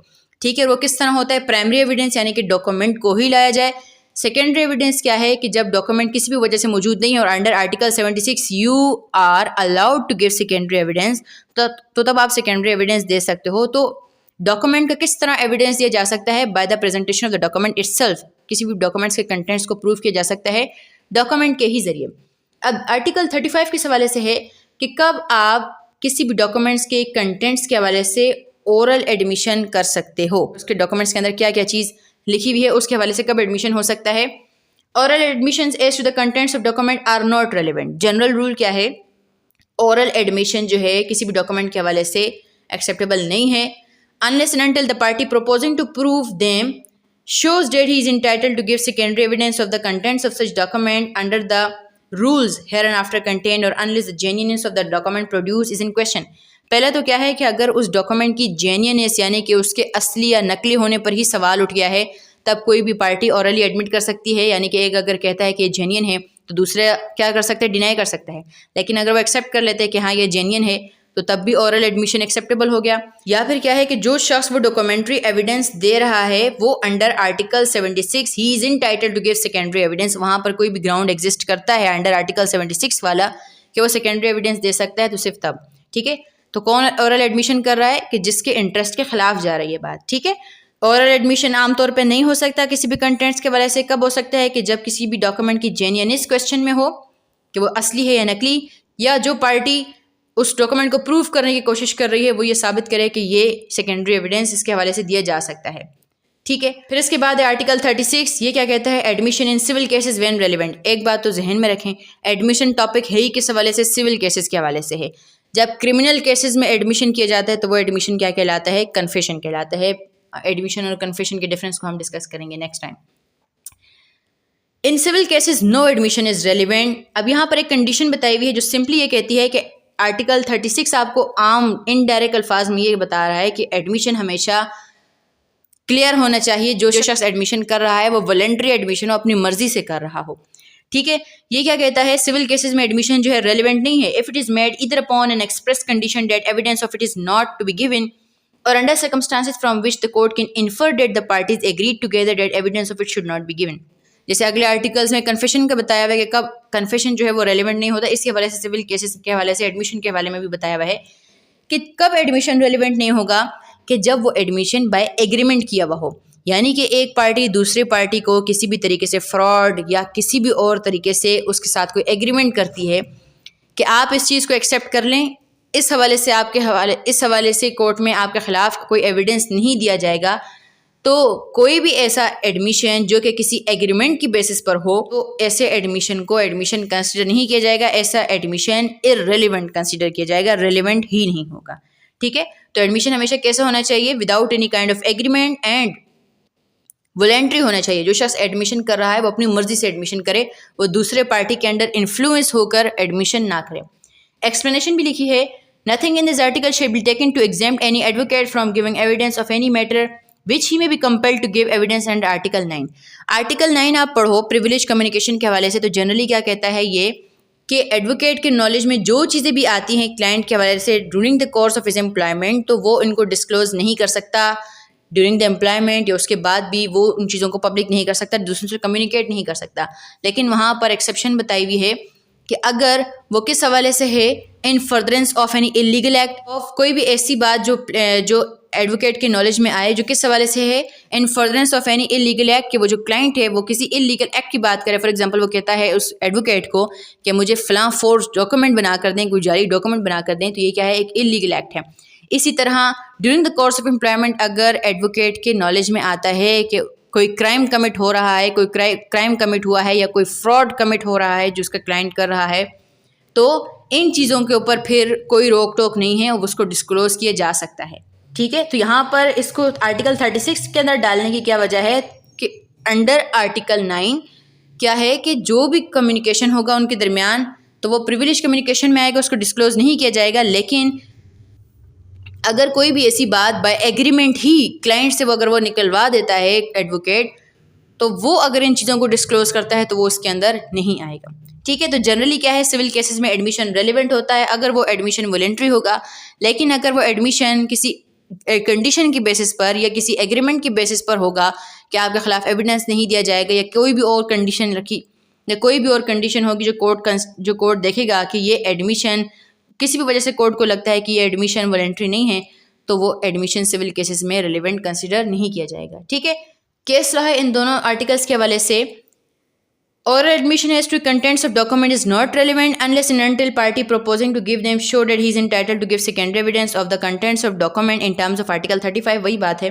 ٹھیک ہے. وہ کس طرح ہوتا ہے؟ پرائمری ایویڈنس یعنی کہ ڈاکومنٹ کو ہی لایا جائے. سیکنڈری ایویڈنس کیا ہے؟ کہ جب ڈاکومنٹ کسی بھی وجہ سے موجود نہیں ہے اور under article 76 you are allowed to give secondary evidence, تو تب آپ سیکنڈری ایویڈنس دے سکتے ہو. تو ڈاکومنٹ کا کس طرح ایویڈنس دیا جا سکتا ہے؟ By the presentation of the document it self. کسی بھی ڈاکومنٹس کے کنٹینٹس کو پروف کیا جا سکتا ہے ڈاکومنٹ کے ہی ذریعے. اب آرٹیکل 35 کے حوالے سے ہے کہ کب آپ کسی بھی ڈاکومنٹس کے کنٹینٹس کے حوالے سے اورل ایڈمیشن کر سکتے ہو. اس کے ڈاکومنٹس کے اندر کیا کیا چیز لکھی ہوئی ہے اس کے حوالے سے کب ایڈمیشن ہو سکتا ہے. Oral admissions as to the contents of document are not relevant. General rule کیا ہے؟ اورل ایڈمیشن جو ہے کسی بھی ڈاکومنٹ کے حوالے سے ایکسیپٹیبل نہیں ہے unless and until the party proposing to prove them shows that he is entitled to give secondary evidence of the contents of such document under the rules hereinafter contained, or unless the genuineness of the document produced is in question. پہلا تو کیا ہے کہ اگر اس document کی genuineness یعنی کہ اس کے اصلی یا نقلی ہونے پر ہی سوال اٹھ گیا ہے تب کوئی بھی پارٹی اورلی ایڈمٹ کر سکتی ہے. یعنی کہ ایک اگر کہتا ہے کہ یہ جینین ہے تو دوسرا کیا کر سکتا ہے؟ ڈینائی کر سکتا ہے. لیکن اگر وہ ایکسیپٹ کر لیتے ہیں کہ ہاں یہ جینین ہے تو تب بھی اورل ایڈمیشن ایکسیپٹیبل ہو گیا. یا پھر کیا ہے کہ جو شخص وہ ڈاکومنٹری ایویڈنس دے رہا ہے وہ under article 76 he is entitled to give secondary evidence. وہاں پر کوئی بھی گراؤنڈ ایگزسٹ کرتا ہے انڈر آرٹیکل 76 والا کہ وہ سیکنڈری ایویڈنس دے سکتا ہے تو صرف تب. ٹھیک ہے. تو کون اورل ایڈمیشن کر رہا ہے؟ کہ جس کے انٹرسٹ کے خلاف جا رہی ہے بات. ٹھیک ہے. اورل ایڈمیشن عام طور پہ نہیں ہو سکتا کسی بھی کنٹینٹس کے وجہ سے. کب ہو سکتا ہے؟ کہ جب کسی بھی ڈاکومنٹ کی جینینس کویسچن میں ہو کہ وہ اصلی ہے یا نقلی، یا جو پارٹی اس ڈاکومنٹ کو پروف کرنے کی کوشش کر رہی ہے وہ یہ ثابت کرے کہ یہ سیکنڈری ایویڈنس اس کے حوالے سے دیا جا سکتا ہے. ٹھیک ہے. پھر اس کے بعد ہے آرٹیکل 36. یہ کیا کہتا ہے؟ Admission in civil cases when relevant. ایک بات تو ذہن میں رکھیں، ایڈمیشن ٹاپک ہے ہی کس حوالے سے؟ سول کیسز کے حوالے سے ہے. جب کرمنل کیسز میں ایڈمیشن کیا جاتا ہے تو وہ ایڈمیشن کیا کہلاتا ہے؟ کنفیشن کہلاتا ہے. ایڈمیشن اور کنفیشن کے ڈفرینس کو ہم ڈسکس کریں گے next time. In civil cases no admission is relevant. اب یہاں پر ایک کنڈیشن بتائی ہوئی ہے جو سمپلی یہ کہتی ہے کہ آرٹیکل 36 آپ کو عام انڈائریکٹ الفاظ میں یہ بتا رہا ہے کہ ایڈمیشن ہمیشہ کلیئر ہونا چاہیے. جو شخص ایڈمیشن کر رہا ہے وہ والنٹری ایڈمیشن ہو، اپنی مرضی سے کر رہا ہو. ٹھیک ہے. یہ کیا کہتا ہے؟ سول کیسز میں ایڈمیشن جو ہے ریلیونٹ نہیں ہے if it is made either upon an express condition that evidence of it is not to be given, or under circumstances from which the court can infer that the parties agreed together that evidence of it should not be given. جیسے اگلے articles میں confession کا بتایا ہوا ہے کہ کب confession جو ہے وہ ریلیونٹ نہیں ہوتا. اس کے حوالے سے سول کیسز کے حوالے سے ایڈمیشن کے حوالے میں بھی بتایا ہوا ہے کہ کب ایڈمیشن ریلیونٹ نہیں ہوگا؟ کہ جب وہ ایڈمیشن بائی ایگریمنٹ کیا ہوا ہو. یعنی کہ ایک پارٹی دوسرے پارٹی کو کسی بھی طریقے سے فراڈ یا کسی بھی اور طریقے سے اس کے ساتھ کوئی ایگریمنٹ کرتی ہے کہ آپ اس چیز کو ایکسیپٹ کر لیں، اس حوالے سے کورٹ میں آپ کے خلاف کوئی ایویڈنس نہیں دیا جائے گا. تو کوئی بھی ایسا ایڈمیشن جو کہ کسی ایگریمنٹ کی بیسس پر ہو تو ایسے ایڈمیشن کو ایڈمیشن کنسیڈر نہیں کیا جائے گا. ایسا ایڈمیشن ارریلیونٹ کنسیڈر کیا جائے گا، ریلیونٹ ہی نہیں ہوگا. ٹھیک ہے. تو ایڈمیشن ہمیشہ کیسا ہونا چاہیے؟ Without any kind of agreement and voluntary ہونا چاہیے. جو شخص ایڈمیشن کر رہا ہے وہ اپنی مرضی سے ایڈمیشن کرے، وہ دوسرے پارٹی کے انڈر انفلوئنس ہو کر ایڈمیشن نہ کرے. ایکسپلینیشن بھی لکھی ہے. Nothing in this article shall be taken to exempt any advocate from giving evidence of any matter which he may be compelled to give evidence under Article 9. Article 9 آپ پڑھو privilege communication کے حوالے سے. تو generally کیا کہتا ہے یہ کہ ایڈوکیٹ کے نالج میں جو چیزیں بھی آتی ہیں کلائنٹ کے حوالے سے during the course of his employment تو وہ ان کو ڈسکلوز نہیں کر سکتا ڈیورنگ دا امپلائمنٹ یا اس کے بعد بھی وہ ان چیزوں کو پبلک نہیں کر سکتا, دوسروں سے کمیونیکیٹ نہیں کر سکتا. لیکن وہاں پر ایکسیپشن بتائی ہوئی ہے کہ اگر وہ کس حوالے سے ہے, in furtherance of any illegal act, of کوئی بھی ایسی بات جو ایڈوکیٹ کے نالج میں آئے, جو کس حوالے سے ہے, in furtherance of any illegal act, کہ وہ جو کلائنٹ ہے وہ کسی انلیگل ایکٹ کی بات کرے. فار ایگزامپل وہ کہتا ہے اس ایڈوکیٹ کو کہ مجھے فلاں فورس ڈاکومنٹ بنا کر دیں, کوئی جعلی ڈاکومنٹ بنا کر دیں, تو یہ کیا ہے, ایک انلیگل ایکٹ ہے. اسی طرح during the course of employment اگر ایڈوکیٹ کے نالج میں آتا ہے کہ کوئی کرائم کمٹ ہو رہا ہے, کوئی کرائم کمٹ ہوا ہے یا کوئی فراڈ کمٹ ہو رہا ہے جو اس کا کلائنٹ کر رہا ہے, تو ان چیزوں کے اوپر پھر کوئی روک ٹوک نہیں ہے, اس کو ڈسکلوز کیا جا سکتا ہے. ٹھیک ہے, تو یہاں پر اس کو آرٹیکل 36 کے اندر ڈالنے کی کیا وجہ ہے کہ انڈر آرٹیکل 9 کیا ہے کہ جو بھی کمیونیکیشن ہوگا ان کے درمیان تو وہ پریویلیج کمیونیکیشن میں آئے گا, اس کو ڈسکلوز نہیں کیا جائے گا. لیکن اگر کوئی بھی ایسی بات بائی ایگریمنٹ ہی کلائنٹ سے اگر وہ نکلوا دیتا ہے ایڈوکیٹ, تو وہ اگر ان چیزوں کو ڈسکلوز کرتا ہے تو وہ اس کے اندر نہیں آئے گا. ٹھیک ہے, تو جنرلی کیا ہے, سول کیسز میں ایڈمیشن ریلیونٹ ہوتا ہے اگر وہ ایڈمیشن والنٹری ہوگا. لیکن اگر وہ ایڈمیشن کسی کنڈیشن کی بیسس پر یا کسی ایگریمنٹ کی بیسس پر ہوگا کہ آپ کے خلاف ایویڈنس نہیں دیا جائے گا یا کوئی بھی اور کنڈیشن رکھی یا کوئی بھی اور کنڈیشن ہوگی جو کورٹ دیکھے گا کہ یہ ایڈمیشن کسی بھی وجہ سے کورٹ کو لگتا ہے کہ یہ ایڈمیشن والنٹری نہیں ہے, تو وہ ایڈمیشن سول کیسز میں ریلیونٹ کنسیڈر نہیں کیا جائے گا. ٹھیک ہے, کیس لا ہے ان دونوں آرٹیکلس کے حوالے سے. Oral admission as to contents of document is not relevant unless and until party proposing to give them show that he is entitled to give secondary evidence of the contents of document in terms of Article 35. وہی بات ہے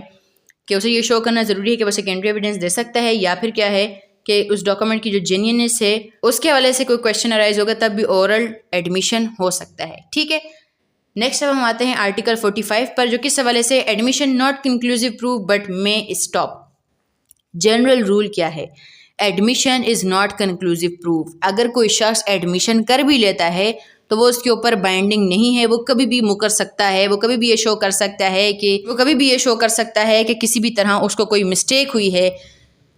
کہ اسے یہ شو کرنا ضروری ہے کہ وہ سیکنڈری ایویڈنس دے سکتا ہے, یا پھر کیا ہے کہ اس ڈاکومنٹ کی جو جینیونس ہے اس کے حوالے سے کوئی کویشچن ارائز ہوگا تب بھی اورل ایڈمیشن ہو سکتا ہے. ٹھیک ہے, نیکسٹ اب ہم آتے ہیں آرٹیکل 45 پر, جو کس حوالے سے admission not conclusive proof but میں اسٹاپ. جنرل رول کیا ہے, admission is not conclusive proof. اگر کوئی شخص ایڈمیشن کر بھی لیتا ہے تو وہ اس کے اوپر بائنڈنگ نہیں ہے, وہ کبھی بھی مکر سکتا ہے, وہ کبھی بھی یہ شو کر سکتا ہے کہ کسی بھی طرح اس کو کوئی مسٹیک ہوئی ہے,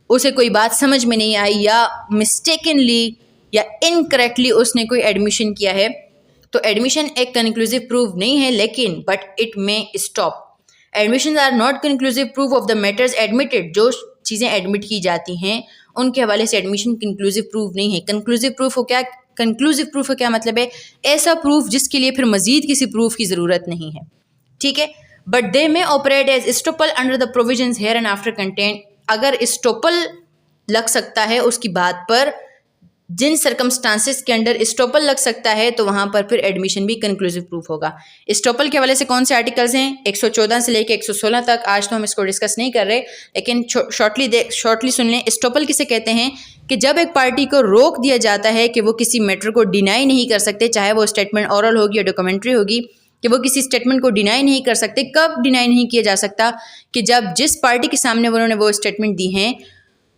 اسے کوئی بات سمجھ میں نہیں آئی, یا مسٹیکنلی یا انکریکٹلی اس نے کوئی ایڈمیشن کیا ہے. تو ایڈمیشن ایک کنکلوزیو پروف نہیں ہے, لیکن but it may estop. Admissions are not conclusive proof of the matters admitted. جو چیزیں ایڈمٹ کی جاتی ہیں ان کے حوالے سے ایڈمیشن کنکلوزیو پروف نہیں ہے. کنکلوزیو پروف کا کیا مطلب ہے, ایسا پروف جس کے لیے پھر مزید کسی پروف کی ضرورت نہیں ہے. ٹھیک ہے, but they may operate as estoppel under the provisions hereinafter contained. اگر اسٹوپل لگ سکتا ہے اس کی بات پر, جن سرکمسٹانسز کے انڈر اسٹوپل لگ سکتا ہے, تو وہاں پر پھر ایڈمیشن بھی کنکلوزیو پروف ہوگا. اسٹوپل کے حوالے سے کون سے آرٹیکلز ہیں, 114 سے لے کے 116 تک. آج تو ہم اس کو ڈسکس نہیں کر رہے, لیکن شارٹلی سن لیں. اسٹوپل کسے کہتے ہیں کہ جب ایک پارٹی کو روک دیا جاتا ہے کہ وہ کسی میٹر کو ڈینائی نہیں کر سکتے, چاہے وہ اسٹیٹمنٹ اورل ہوگی یا ڈاکومنٹری ہوگی, کہ وہ کسی اسٹیٹمنٹ کو ڈینائی نہیں کر سکتے. کب ڈینائی نہیں کیا جا سکتا, کہ جب جس پارٹی کے سامنے انہوں نے وہ اسٹیٹمنٹ دی ہیں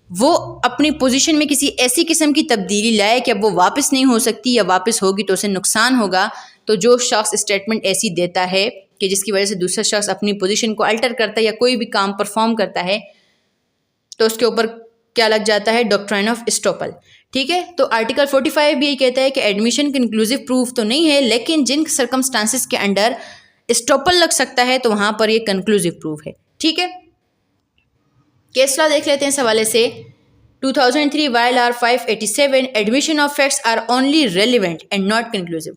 وہ اپنی پوزیشن میں کسی ایسی قسم کی تبدیلی لائے کہ اب وہ واپس نہیں ہو سکتی, یا واپس ہوگی تو اسے نقصان ہوگا. تو جو شخص اسٹیٹمنٹ ایسی دیتا ہے کہ جس کی وجہ سے دوسرا شخص اپنی پوزیشن کو الٹر کرتا ہے یا کوئی بھی کام پرفارم کرتا ہے, تو اس کے اوپر کیا لگ جاتا ہے, ڈاکٹرائن آف اسٹوپل. ٹھیک ہے, تو آرٹیکل 45 بھی یہ کہتا ہے کہ ایڈمیشن کنکلوزیو پروف تو نہیں ہے, لیکن جن سرکمسٹانسز کے انڈر اسٹوپل لگ سکتا ہے تو وہاں پر یہ کنکلوزیو پروف ہے. ٹھیک ہے, کیس لا دیکھ لیتے ہیں اس حوالے سے. 2003 Y L R 587 admission of facts are only relevant and not conclusive.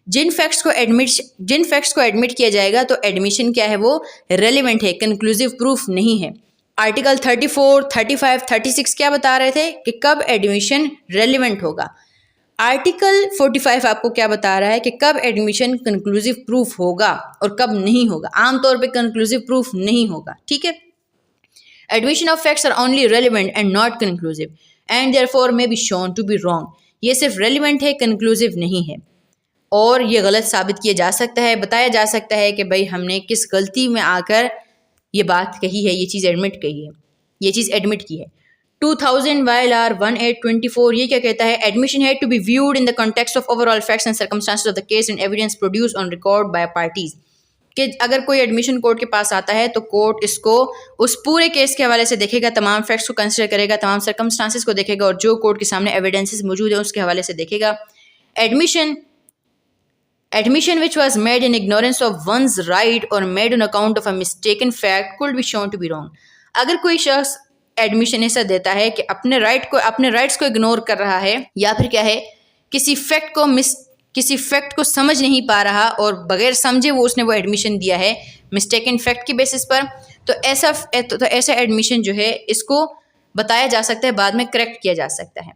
جن فیکٹس کو ایڈمٹ کیا جائے گا تو ایڈمیشن کیا ہے, وہ ریلیونٹ ہے, کنکلوزیو پروف نہیں ہے. آرٹیکل 34, 35, 36 کیا بتا رہے تھے کہ کب ایڈمیشن ریلیونٹ ہوگا. آرٹیکل 45 آپ کو کیا بتا رہا ہے کہ کب ایڈمیشن کنکلوزیو پروف ہوگا اور کب نہیں ہوگا. عام طور پہ کنکلوزیو پروف نہیں ہوگا. ٹھیک ہے, Admission of facts are only relevant and not conclusive and therefore may be shown to be wrong. یہ صرف ریلیونٹ ہے, کنکلوزیو نہیں ہے, اور یہ غلط ثابت کیا جا سکتا ہے, بتایا جا سکتا ہے کہ بھائی ہم نے کس غلطی میں آ کر یہ بات کہی ہے, یہ چیز ایڈمٹ کہی ہے, یہ چیز ایڈمٹ کی ہے. 2000 وائل آر 1824 یہ کیا کہتا ہے, admission had to be viewed in the context of overall facts and circumstances of the case and evidence produce on record by parties. کہ اگر کوئی ایڈمیشن کورٹ کے پاس آتا ہے تو کورٹ اس کو اس پورے کیس کے حوالے سے دیکھے گا, تمام فیکٹس کو کنسیڈر کرے گا, تمام سرکمسٹانسز کو دیکھے گا, اور جو کورٹ کے سامنے ایویڈنسز موجود ہیں اس کے حوالے سے دیکھے گا. Admission which was made in ignorance of one's right or made on account of a mistaken fact could be shown to be wrong. اگر کوئی شخص ایڈمیشن ایسا دیتا ہے کہ اپنے رائٹس کو اگنور کر رہا ہے یا پھر کیا ہے کسی فیکٹ کو سمجھ نہیں پا رہا اور بغیر سمجھے اس نے وہ ایڈمیشن دیا ہے مسٹیکن فیکٹ کی بیسس پر، تو ایسا ایڈمیشن جو ہے اس کو بتایا جا سکتا ہے، بعد میں کریکٹ کیا جا سکتا ہے۔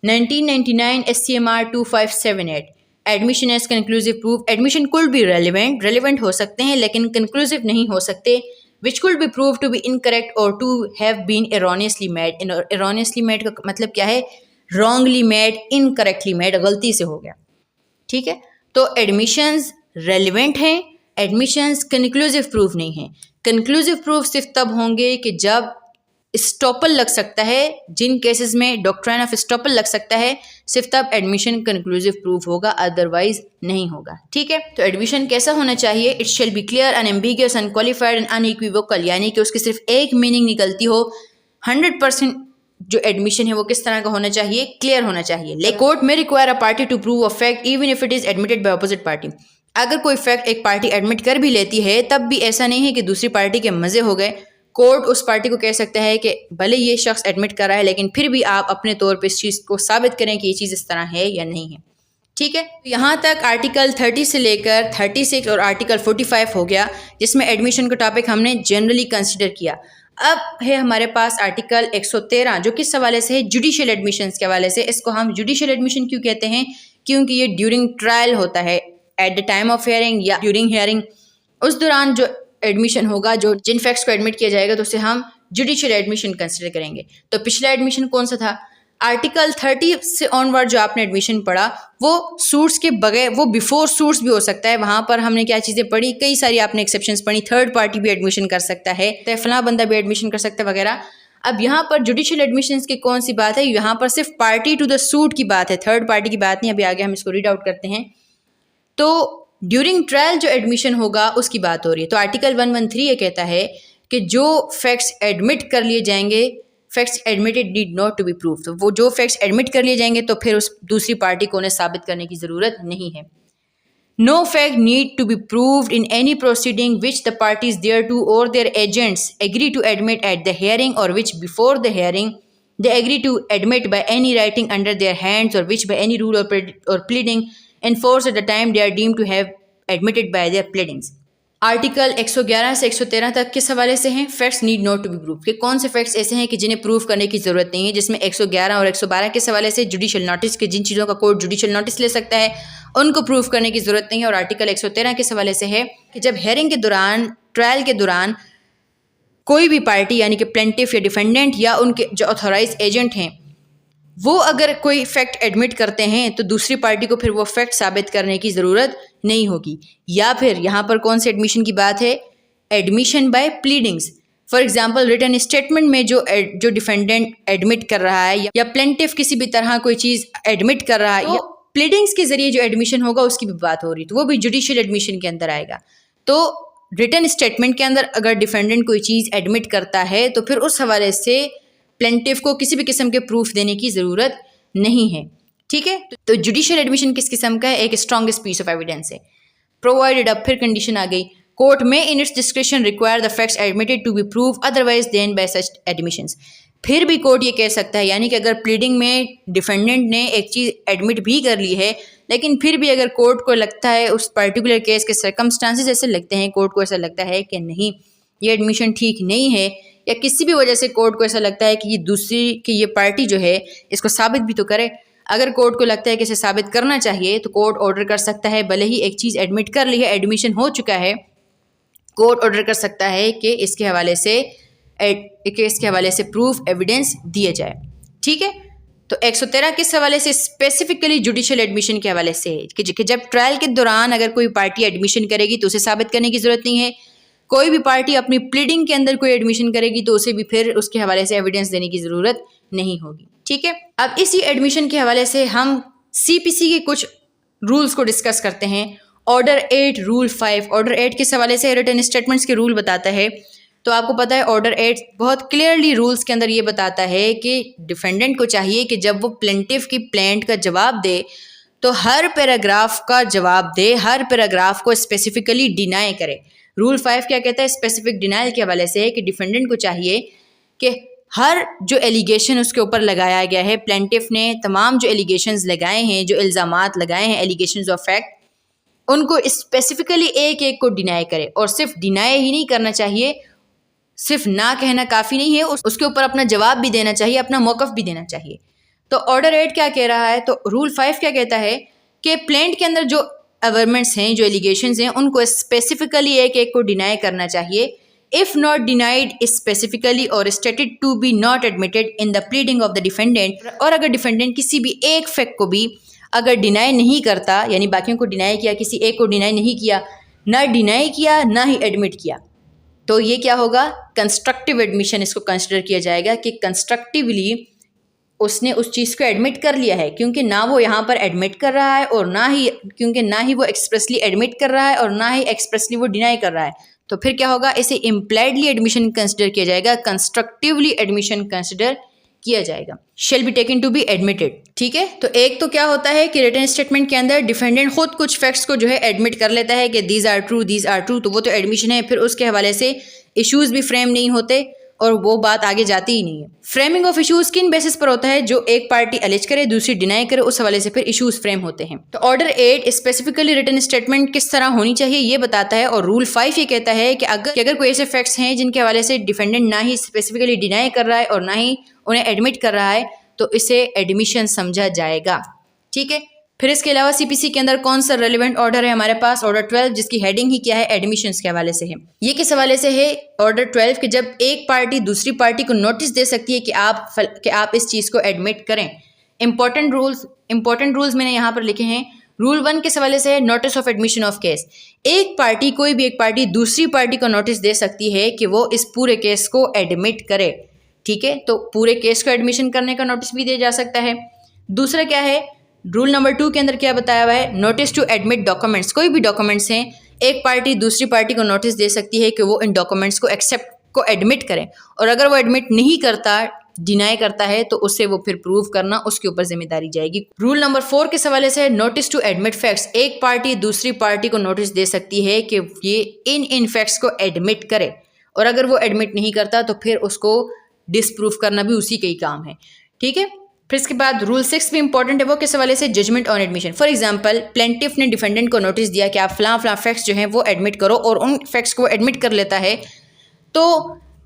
1999 SCMR 2578 admission as conclusive proof. Admission could be relevant ہو سکتے ہیں لیکن کنکلوزیو نہیں ہو سکتے. which could be proved to be incorrect or to have been erroneously made. erroneously made کا مطلب کیا ہے؟ wrongly made, incorrectly made، غلطی سے ہو گیا. ٹھیک ہے، تو ایڈمیشنز ریلیونٹ ہیں، ایڈمیشنز کنکلوزیو پروف نہیں ہیں. کنکلوزیو پروف صرف تب ہوں گے کہ جب اسٹاپل لگ سکتا ہے، جن کیسز میں ڈاکٹرائن آف اسٹاپل لگ سکتا ہے صرف تب ایڈمیشن کنکلوزیو پروف ہوگا، ادروائز نہیں ہوگا. ٹھیک ہے، تو ایڈمیشن کیسا ہونا چاہیے؟ It shall be clear, unambiguous, unqualified and unequivocal, یعنی کہ اس کی صرف ایک میننگ نکلتی ہو. 100% جو ایڈمیشن ہے وہ کس طرح کا ہونا چاہیے؟ کلیئر ہونا چاہیے. Court may require a party to prove a fact even if it is admitted by opposite party. اگر کوئی فیکٹ ایک پارٹی ایڈمٹ کر بھی لیتی ہے تب بھی ایسا نہیں ہے کہ دوسری پارٹی کے مزے ہو گئے. کورٹ اس پارٹی کو کہہ سکتا ہے کہ بھلے یہ شخص ایڈمٹ کر رہا ہے لیکن پھر بھی آپ اپنے طور پہ اس چیز کو ثابت کریں کہ یہ چیز اس طرح ہے یا نہیں ہے. ٹھیک ہے، یہاں تک آرٹیکل 30 سے لے کر 36 اور آرٹیکل 45 ہو گیا جس میں ایڈمیشن کا ٹاپک ہم نے جنرلی کنسیڈر کیا. اب ہے ہمارے پاس آرٹیکل 113 جو کس حوالے سے ہے؟ جوڈیشل ایڈمیشنز کے حوالے سے. اس کو ہم جوڈیشل ایڈمیشن کیوں کہتے ہیں؟ کیونکہ یہ ڈیورنگ ٹرائل ہوتا ہے، at the time of hearing یا ڈیورنگ ہیئرنگ. اس دوران جو ایڈمیشن ہوگا، جو جن فیکٹس کو ایڈمٹ کیا جائے گا تو اسے ہم جوڈیشل ایڈمیشن کنسیڈر کریں گے. تو پچھلا ایڈمیشن کون سا تھا؟ آرٹیکل 30 سے آن ورڈ جو آپ نے ایڈمیشن پڑھا وہ سوٹس کے بغیر، وہ بیفور سوٹس بھی ہو سکتا ہے. وہاں پر ہم نے کیا چیزیں پڑھی؟ کئی ساری آپ نے ایکسیپشنز پڑھی. تھرڈ پارٹی بھی ایڈمیشن کر سکتا ہے، فلاں بندہ بھی ایڈمیشن کر سکتا ہے وغیرہ. اب یہاں پر جوڈیشل ایڈمیشنز کی کون سی بات ہے؟ یہاں پر صرف پارٹی ٹو دا سوٹ کی بات ہے، تھرڈ پارٹی کی بات نہیں. ابھی آگے ہم اس کو ریڈ آؤٹ کرتے ہیں. تو ڈیورنگ ٹرائل جو ایڈمیشن ہوگا اس کی بات ہو رہی ہے. تو آرٹیکل 113 یہ کہتا ہے کہ جو فیکٹس ایڈمٹ کر لیے جائیں گے، facts admitted need not to be proof. تو وہ جو فیکٹس ایڈمٹ کر لیے جائیں گے تو پھر اس دوسری پارٹی کو انہیں ثابت کرنے کی ضرورت نہیں ہے. No fact need to be proved in any proceeding which the parties thereto or their agents agree to admit at the hearing or which before the hearing they agree to admit by any writing under their hands or which by any rule or pleading enforced at the time they are deemed to have admitted by their pleadings. Article 111 سے 113 تک کس حوالے سے ہیں؟ Facts need not to be proof. کہ کون سے facts ایسے ہیں کہ جنہیں پروف کرنے کی ضرورت نہیں ہے، جس میں 111 اور 112 کس حوالے سے جوڈیشل نوٹس کے، جن چیزوں کا کورٹ جوڈیشل نوٹس لے سکتا ہے ان کو پروف کرنے کی ضرورت نہیں ہے. اور آرٹیکل 113 کس حوالے سے ہے کہ جب ہیئرنگ کے دوران، ٹرائل کے دوران کوئی بھی پارٹی یعنی کہ پلینٹف یا ڈیفینڈنٹ یا ان کے جو اتھورائز ایجنٹ ہیں وہ اگر کوئی فیکٹ ایڈمٹ کرتے ہیں تو دوسری پارٹی کو پھر وہ فیکٹ ثابت کرنے کی ضرورت نہیں ہوگی. یا پھر یہاں پر کون سے ایڈمیشن کی بات ہے؟ Admission by pleadings. For example written statement میں جو ڈیفینڈنٹ ایڈمٹ کر رہا ہے یا پلینٹف کسی بھی طرح کوئی چیز ایڈمٹ کر رہا ہے یا پلیڈنگس کے ذریعے جو ایڈمیشن ہوگا اس کی بھی بات ہو رہی ہے، تو وہ بھی جوڈیشل ایڈمیشن کے اندر آئے گا. تو ریٹن اسٹیٹمنٹ کے اندر اگر ڈیفینڈنٹ کوئی چیز ایڈمٹ کرتا ہے تو پھر اس حوالے سے پلینٹف کو کسی بھی قسم کے پروف دینے کی ضرورت نہیں ہے. ٹھیک ہے، تو جوڈیشل ایڈمیشن کس قسم کا ہے؟ ایک اسٹرانگسٹ پیس آف ایویڈنس ہے. پرووائڈیڈ، اب پھر کنڈیشن آ گئی، court may in its discretion require the facts admitted to be proof otherwise than by such admissions. پھر بھی کورٹ یہ کہہ سکتا ہے، یعنی کہ اگر پلیڈنگ میں ڈیفینڈنٹ نے ایک چیز ایڈمٹ بھی کر لی ہے لیکن پھر بھی اگر کورٹ کو لگتا ہے اس پرٹیکولر کیس کے سرکمسٹانسز ایسے لگتے ہیں، کورٹ کو ایسا لگتا ہے کہ نہیں یہ ایڈمیشن ٹھیک نہیں ہے، یا کسی بھی وجہ سے کورٹ کو ایسا لگتا ہے کہ یہ پارٹی جو ہے اس کو ثابت بھی تو کرے. اگر کورٹ کو لگتا ہے کہ اسے ثابت کرنا چاہیے تو کورٹ آرڈر کر سکتا ہے، بھلے ہی ایک چیز ایڈمٹ کر لی ہے، ایڈمیشن ہو چکا ہے، کورٹ آرڈر کر سکتا ہے کہ اس کے حوالے سے پروف ایویڈنس دیا جائے. ٹھیک ہے، تو 113 کس حوالے سے؟ اسپیسیفکلی جوڈیشل ایڈمیشن کے حوالے سے کہ جب ٹرائل کے دوران اگر کوئی پارٹی ایڈمیشن کرے گی تو اسے ثابت کرنے کی ضرورت نہیں ہے. کوئی بھی پارٹی اپنی پلیڈنگ کے اندر کوئی ایڈمیشن کرے گی تو اسے بھی پھر اس کے حوالے سے ایویڈنس دینے کی ضرورت نہیں ہوگی. ٹھیک ہے، اب اسی ایڈمیشن کے حوالے سے ہم سی پی سی کے کچھ رولز کو ڈسکس کرتے ہیں. Order 8 role 5. آرڈر 8 کس حوالے سے ریٹن اسٹیٹمنٹس کے رول بتاتا ہے. تو آپ کو پتہ ہے آرڈر 8 بہت کلیئرلی رولز کے اندر یہ بتاتا ہے کہ ڈیفینڈنٹ کو چاہیے کہ جب وہ پلینٹف کی پلینٹ کا جواب دے تو ہر پیراگراف کا جواب دے، ہر پیراگراف کو اسپیسیفکلی ڈینائی کرے۔ رول 5 کیا کہتا ہے؟ اسپیسیفک ڈینائل کے حوالے سے ہے کہ ڈیفینڈنٹ کو چاہیے کہ ہر جو ایلیگیشن اس کے اوپر لگایا گیا ہے، پلینٹف نے تمام جو ایلیگیشنز لگائے ہیں، جو الزامات لگائے ہیں، ایلیگیشنز آف فیکٹ، ان کو اسپیسیفکلی ایک ایک کو ڈینائی کرے، اور صرف ڈینائی ہی نہیں کرنا چاہیے، صرف نہ کہنا کافی نہیں ہے، اس کے اوپر اپنا جواب بھی دینا چاہیے، اپنا موقف بھی دینا چاہیے۔ تو آرڈر 8 کیا کہہ رہا ہے؟ تو رول 5 کیا کہتا ہے کہ پلینٹ کے اندر جو ایورمنٹس ہیں، جو ایلیگیشنز ہیں، ان کو اسپیسیفکلی ایک ایک کو ڈینائی کرنا چاہیے۔ if not denied specifically or stated to be not admitted in the pleading of the defendant، اور اگر ڈیفینڈنٹ کسی بھی ایک فیکٹ کو بھی اگر ڈینائی نہیں کرتا، یعنی باقیوں کو ڈینائی کیا، کسی ایک کو ڈینائی نہیں کیا، نہ ڈینائی کیا نہ ہی ایڈمٹ کیا، تو یہ کیا ہوگا؟ کنسٹرکٹیو ایڈمیشن اس کو کنسیڈر کیا جائے گا کہ کنسٹرکٹیولی اس نے اس چیز کو ایڈمٹ کر لیا ہے، کیونکہ نہ وہ یہاں پر ایڈمٹ کر رہا ہے، اور نہ ہی وہ ایکسپریسلی ایڈمٹ کر رہا ہے، اور نہ ہی ایکسپریسلی وہ ڈینائی کر رہا ہے، تو پھر کیا ہوگا؟ اسے امپلائڈلی ایڈمیشن کنسیڈر کیا جائے گا، کنسٹرکٹیولی ایڈمیشن کنسیڈر کیا جائے گا، shall be taken to be admitted. ٹھیک ہے، تو ایک تو کیا ہوتا ہے کہ ریٹن اسٹیٹمنٹ کے اندر ڈیفینڈنٹ خود کچھ فیکٹس کو جو ہے ایڈمٹ کر لیتا ہے کہ دیز آر ٹرو، تو وہ تو ایڈمیشن ہے، پھر اس کے حوالے سے ایشوز بھی فریم نہیں ہوتے اور وہ بات آگے جاتی ہی نہیں ہے۔ فریمنگ آف ایشوز کن بیسس پر ہوتا ہے؟ جو ایک پارٹی الیج کرے، دوسری ڈینائی کرے، اس حوالے سے پھر ایشوز فریم ہوتے ہیں۔ تو آرڈر 8 اسپیسیفکلی ریٹن اسٹیٹمنٹ کس طرح ہونی چاہیے یہ بتاتا ہے، اور رول 5 یہ کہتا ہے کہ اگر کوئی ایسے فیکٹس ہیں جن کے حوالے سے ڈیفینڈنٹ نہ ہی اسپیسیفکلی ڈینائی کر رہا ہے اور نہ ہی انہیں ایڈمٹ کر رہا ہے، تو اسے ایڈمیشن سمجھا جائے گا۔ ٹھیک ہے، پھر اس کے علاوہ سی پی سی کے اندر کون سا ریلیونٹ آرڈر ہے ہمارے پاس؟ آرڈر 12، جس کی ہیڈنگ ہی کیا ہے؟ ایڈمیشنز کے حوالے سے ہے۔ یہ کس حوالے سے ہے آرڈر 12؟ کہ جب ایک پارٹی دوسری پارٹی کو نوٹس دے سکتی ہے کہ آپ اس چیز کو ایڈمٹ کریں۔ امپورٹنٹ رولز میں نے یہاں پر لکھے ہیں۔ رول 1 کے حوالے سے ہے notice of admission of case. کوئی بھی ایک پارٹی دوسری پارٹی کو نوٹس دے سکتی ہے کہ وہ اس پورے کیس کو ایڈمٹ کرے۔ ٹھیک ہے، تو پورے کیس کو ایڈمیشن کرنے کا نوٹس بھی دیا جا سکتا ہے۔ دوسرا کیا ہے؟ رول نمبر 2 کے اندر کیا بتایا ہوا ہے؟ Notice to admit documents. کوئی بھی ڈاکومنٹس ہیں، ایک پارٹی دوسری پارٹی کو نوٹس دے سکتی ہے کہ وہ ان ڈاکومنٹس کو ایڈمٹ کریں، اور اگر وہ ایڈمٹ نہیں کرتا، ڈینائی کرتا ہے، تو اس سے وہ پھر پروو کرنا اس کے اوپر ذمہ داری جائے گی۔ رول نمبر 4 کے حوالے سے نوٹس ٹو ایڈمٹ فیکٹس۔ ایک پارٹی دوسری پارٹی کو نوٹس دے سکتی ہے کہ یہ ان فیکٹس کو ایڈمٹ کرے، اور اگر وہ ایڈمٹ نہیں کرتا تو پھر اس کو ڈسپروف کرنا بھی اسی کا ہی کام ہے۔ ٹھیک ہے، پھر اس کے بعد رول 6 بھی امپورٹنٹ ہے، وہ کس حوالے سے؟ Judgment on admission. For example, plaintiff نے ڈیفینڈنٹ کو نوٹس دیا کہ آپ فلاں فیکٹس جو ہیں وہ ایڈمٹ کرو، اور ان فیکٹس کو ایڈمٹ کر لیتا ہے، تو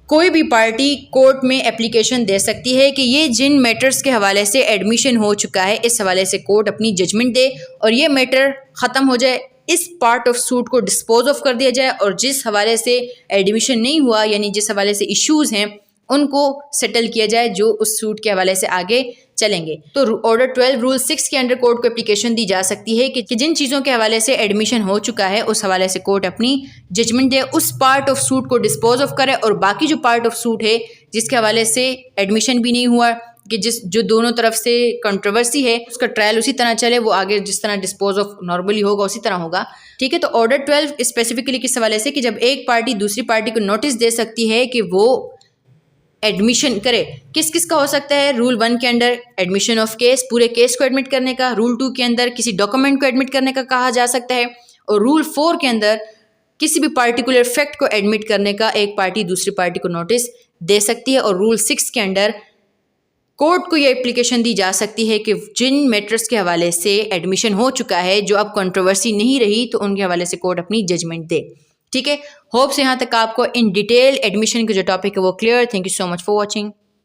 کوئی بھی پارٹی کورٹ میں اپلیکیشن دے سکتی ہے کہ یہ جن میٹرز کے حوالے سے ایڈمیشن ہو چکا ہے، اس حوالے سے کورٹ اپنی ججمنٹ دے، اور یہ میٹر ختم ہو جائے، اس پارٹ آف سوٹ کو ڈسپوز آف کر دیا جائے، اور جس حوالے سے ایڈمیشن نہیں ہوا، یعنی جس حوالے سے ایشوز ہیں، ان کو سیٹل کیا جائے جو اس سوٹ کے حوالے سے آگے چلیں گے۔ تو آرڈر 12 رول 6 کے انڈر کورٹ کو اپلیکیشن دی جا سکتی ہے کہ جن چیزوں کے حوالے سے ایڈمیشن ہو چکا ہے، اس حوالے سے کورٹ اپنی ججمنٹ دے، اس پارٹ آف سوٹ کو ڈسپوز آف کرے، اور باقی جو پارٹ آف سوٹ ہے جس کے حوالے سے ایڈمیشن بھی نہیں ہوا، کہ جو دونوں طرف سے کنٹروورسی ہے، اس کا ٹرائل اسی طرح چلے، وہ آگے جس طرح ڈسپوز آف نارملی ہوگا اسی طرح ہوگا۔ ٹھیک ہے، تو آرڈر 12 اسپیسیفکلی کس حوالے سے؟ کہ جب ایک پارٹی دوسری پارٹی کو نوٹس دے سکتی ہے کہ وہ ایڈمیشن کرے، کس کا ہو سکتا ہے؟ رول 1 کے انڈر ایڈمیشن آف کیس، پورے کیس کو ایڈمٹ کرنے کا۔ رول 2 کے اندر کسی ڈاکومنٹ کو ایڈمٹ کرنے کا کہا جا سکتا ہے، اور رول 4 کے اندر کسی بھی پارٹیکولر فیکٹ کو ایڈمٹ کرنے کا ایک پارٹی دوسری پارٹی کو نوٹس دے سکتی ہے، اور رول 6 کے انڈر کورٹ کو یہ اپلیکیشن دی جا سکتی ہے کہ جن میٹرز کے حوالے سے ایڈمیشن ہو چکا ہے، جو اب کنٹروورسی نہیں رہی، تو ان کے حوالے سے کورٹ اپنی ججمنٹ دے۔ ٹھیک ہے، ہوپس یہاں تک آپ کو ان ڈیٹیل ایڈمیشن کا جو ٹاپک ہے وہ clear. Thank you so much for watching.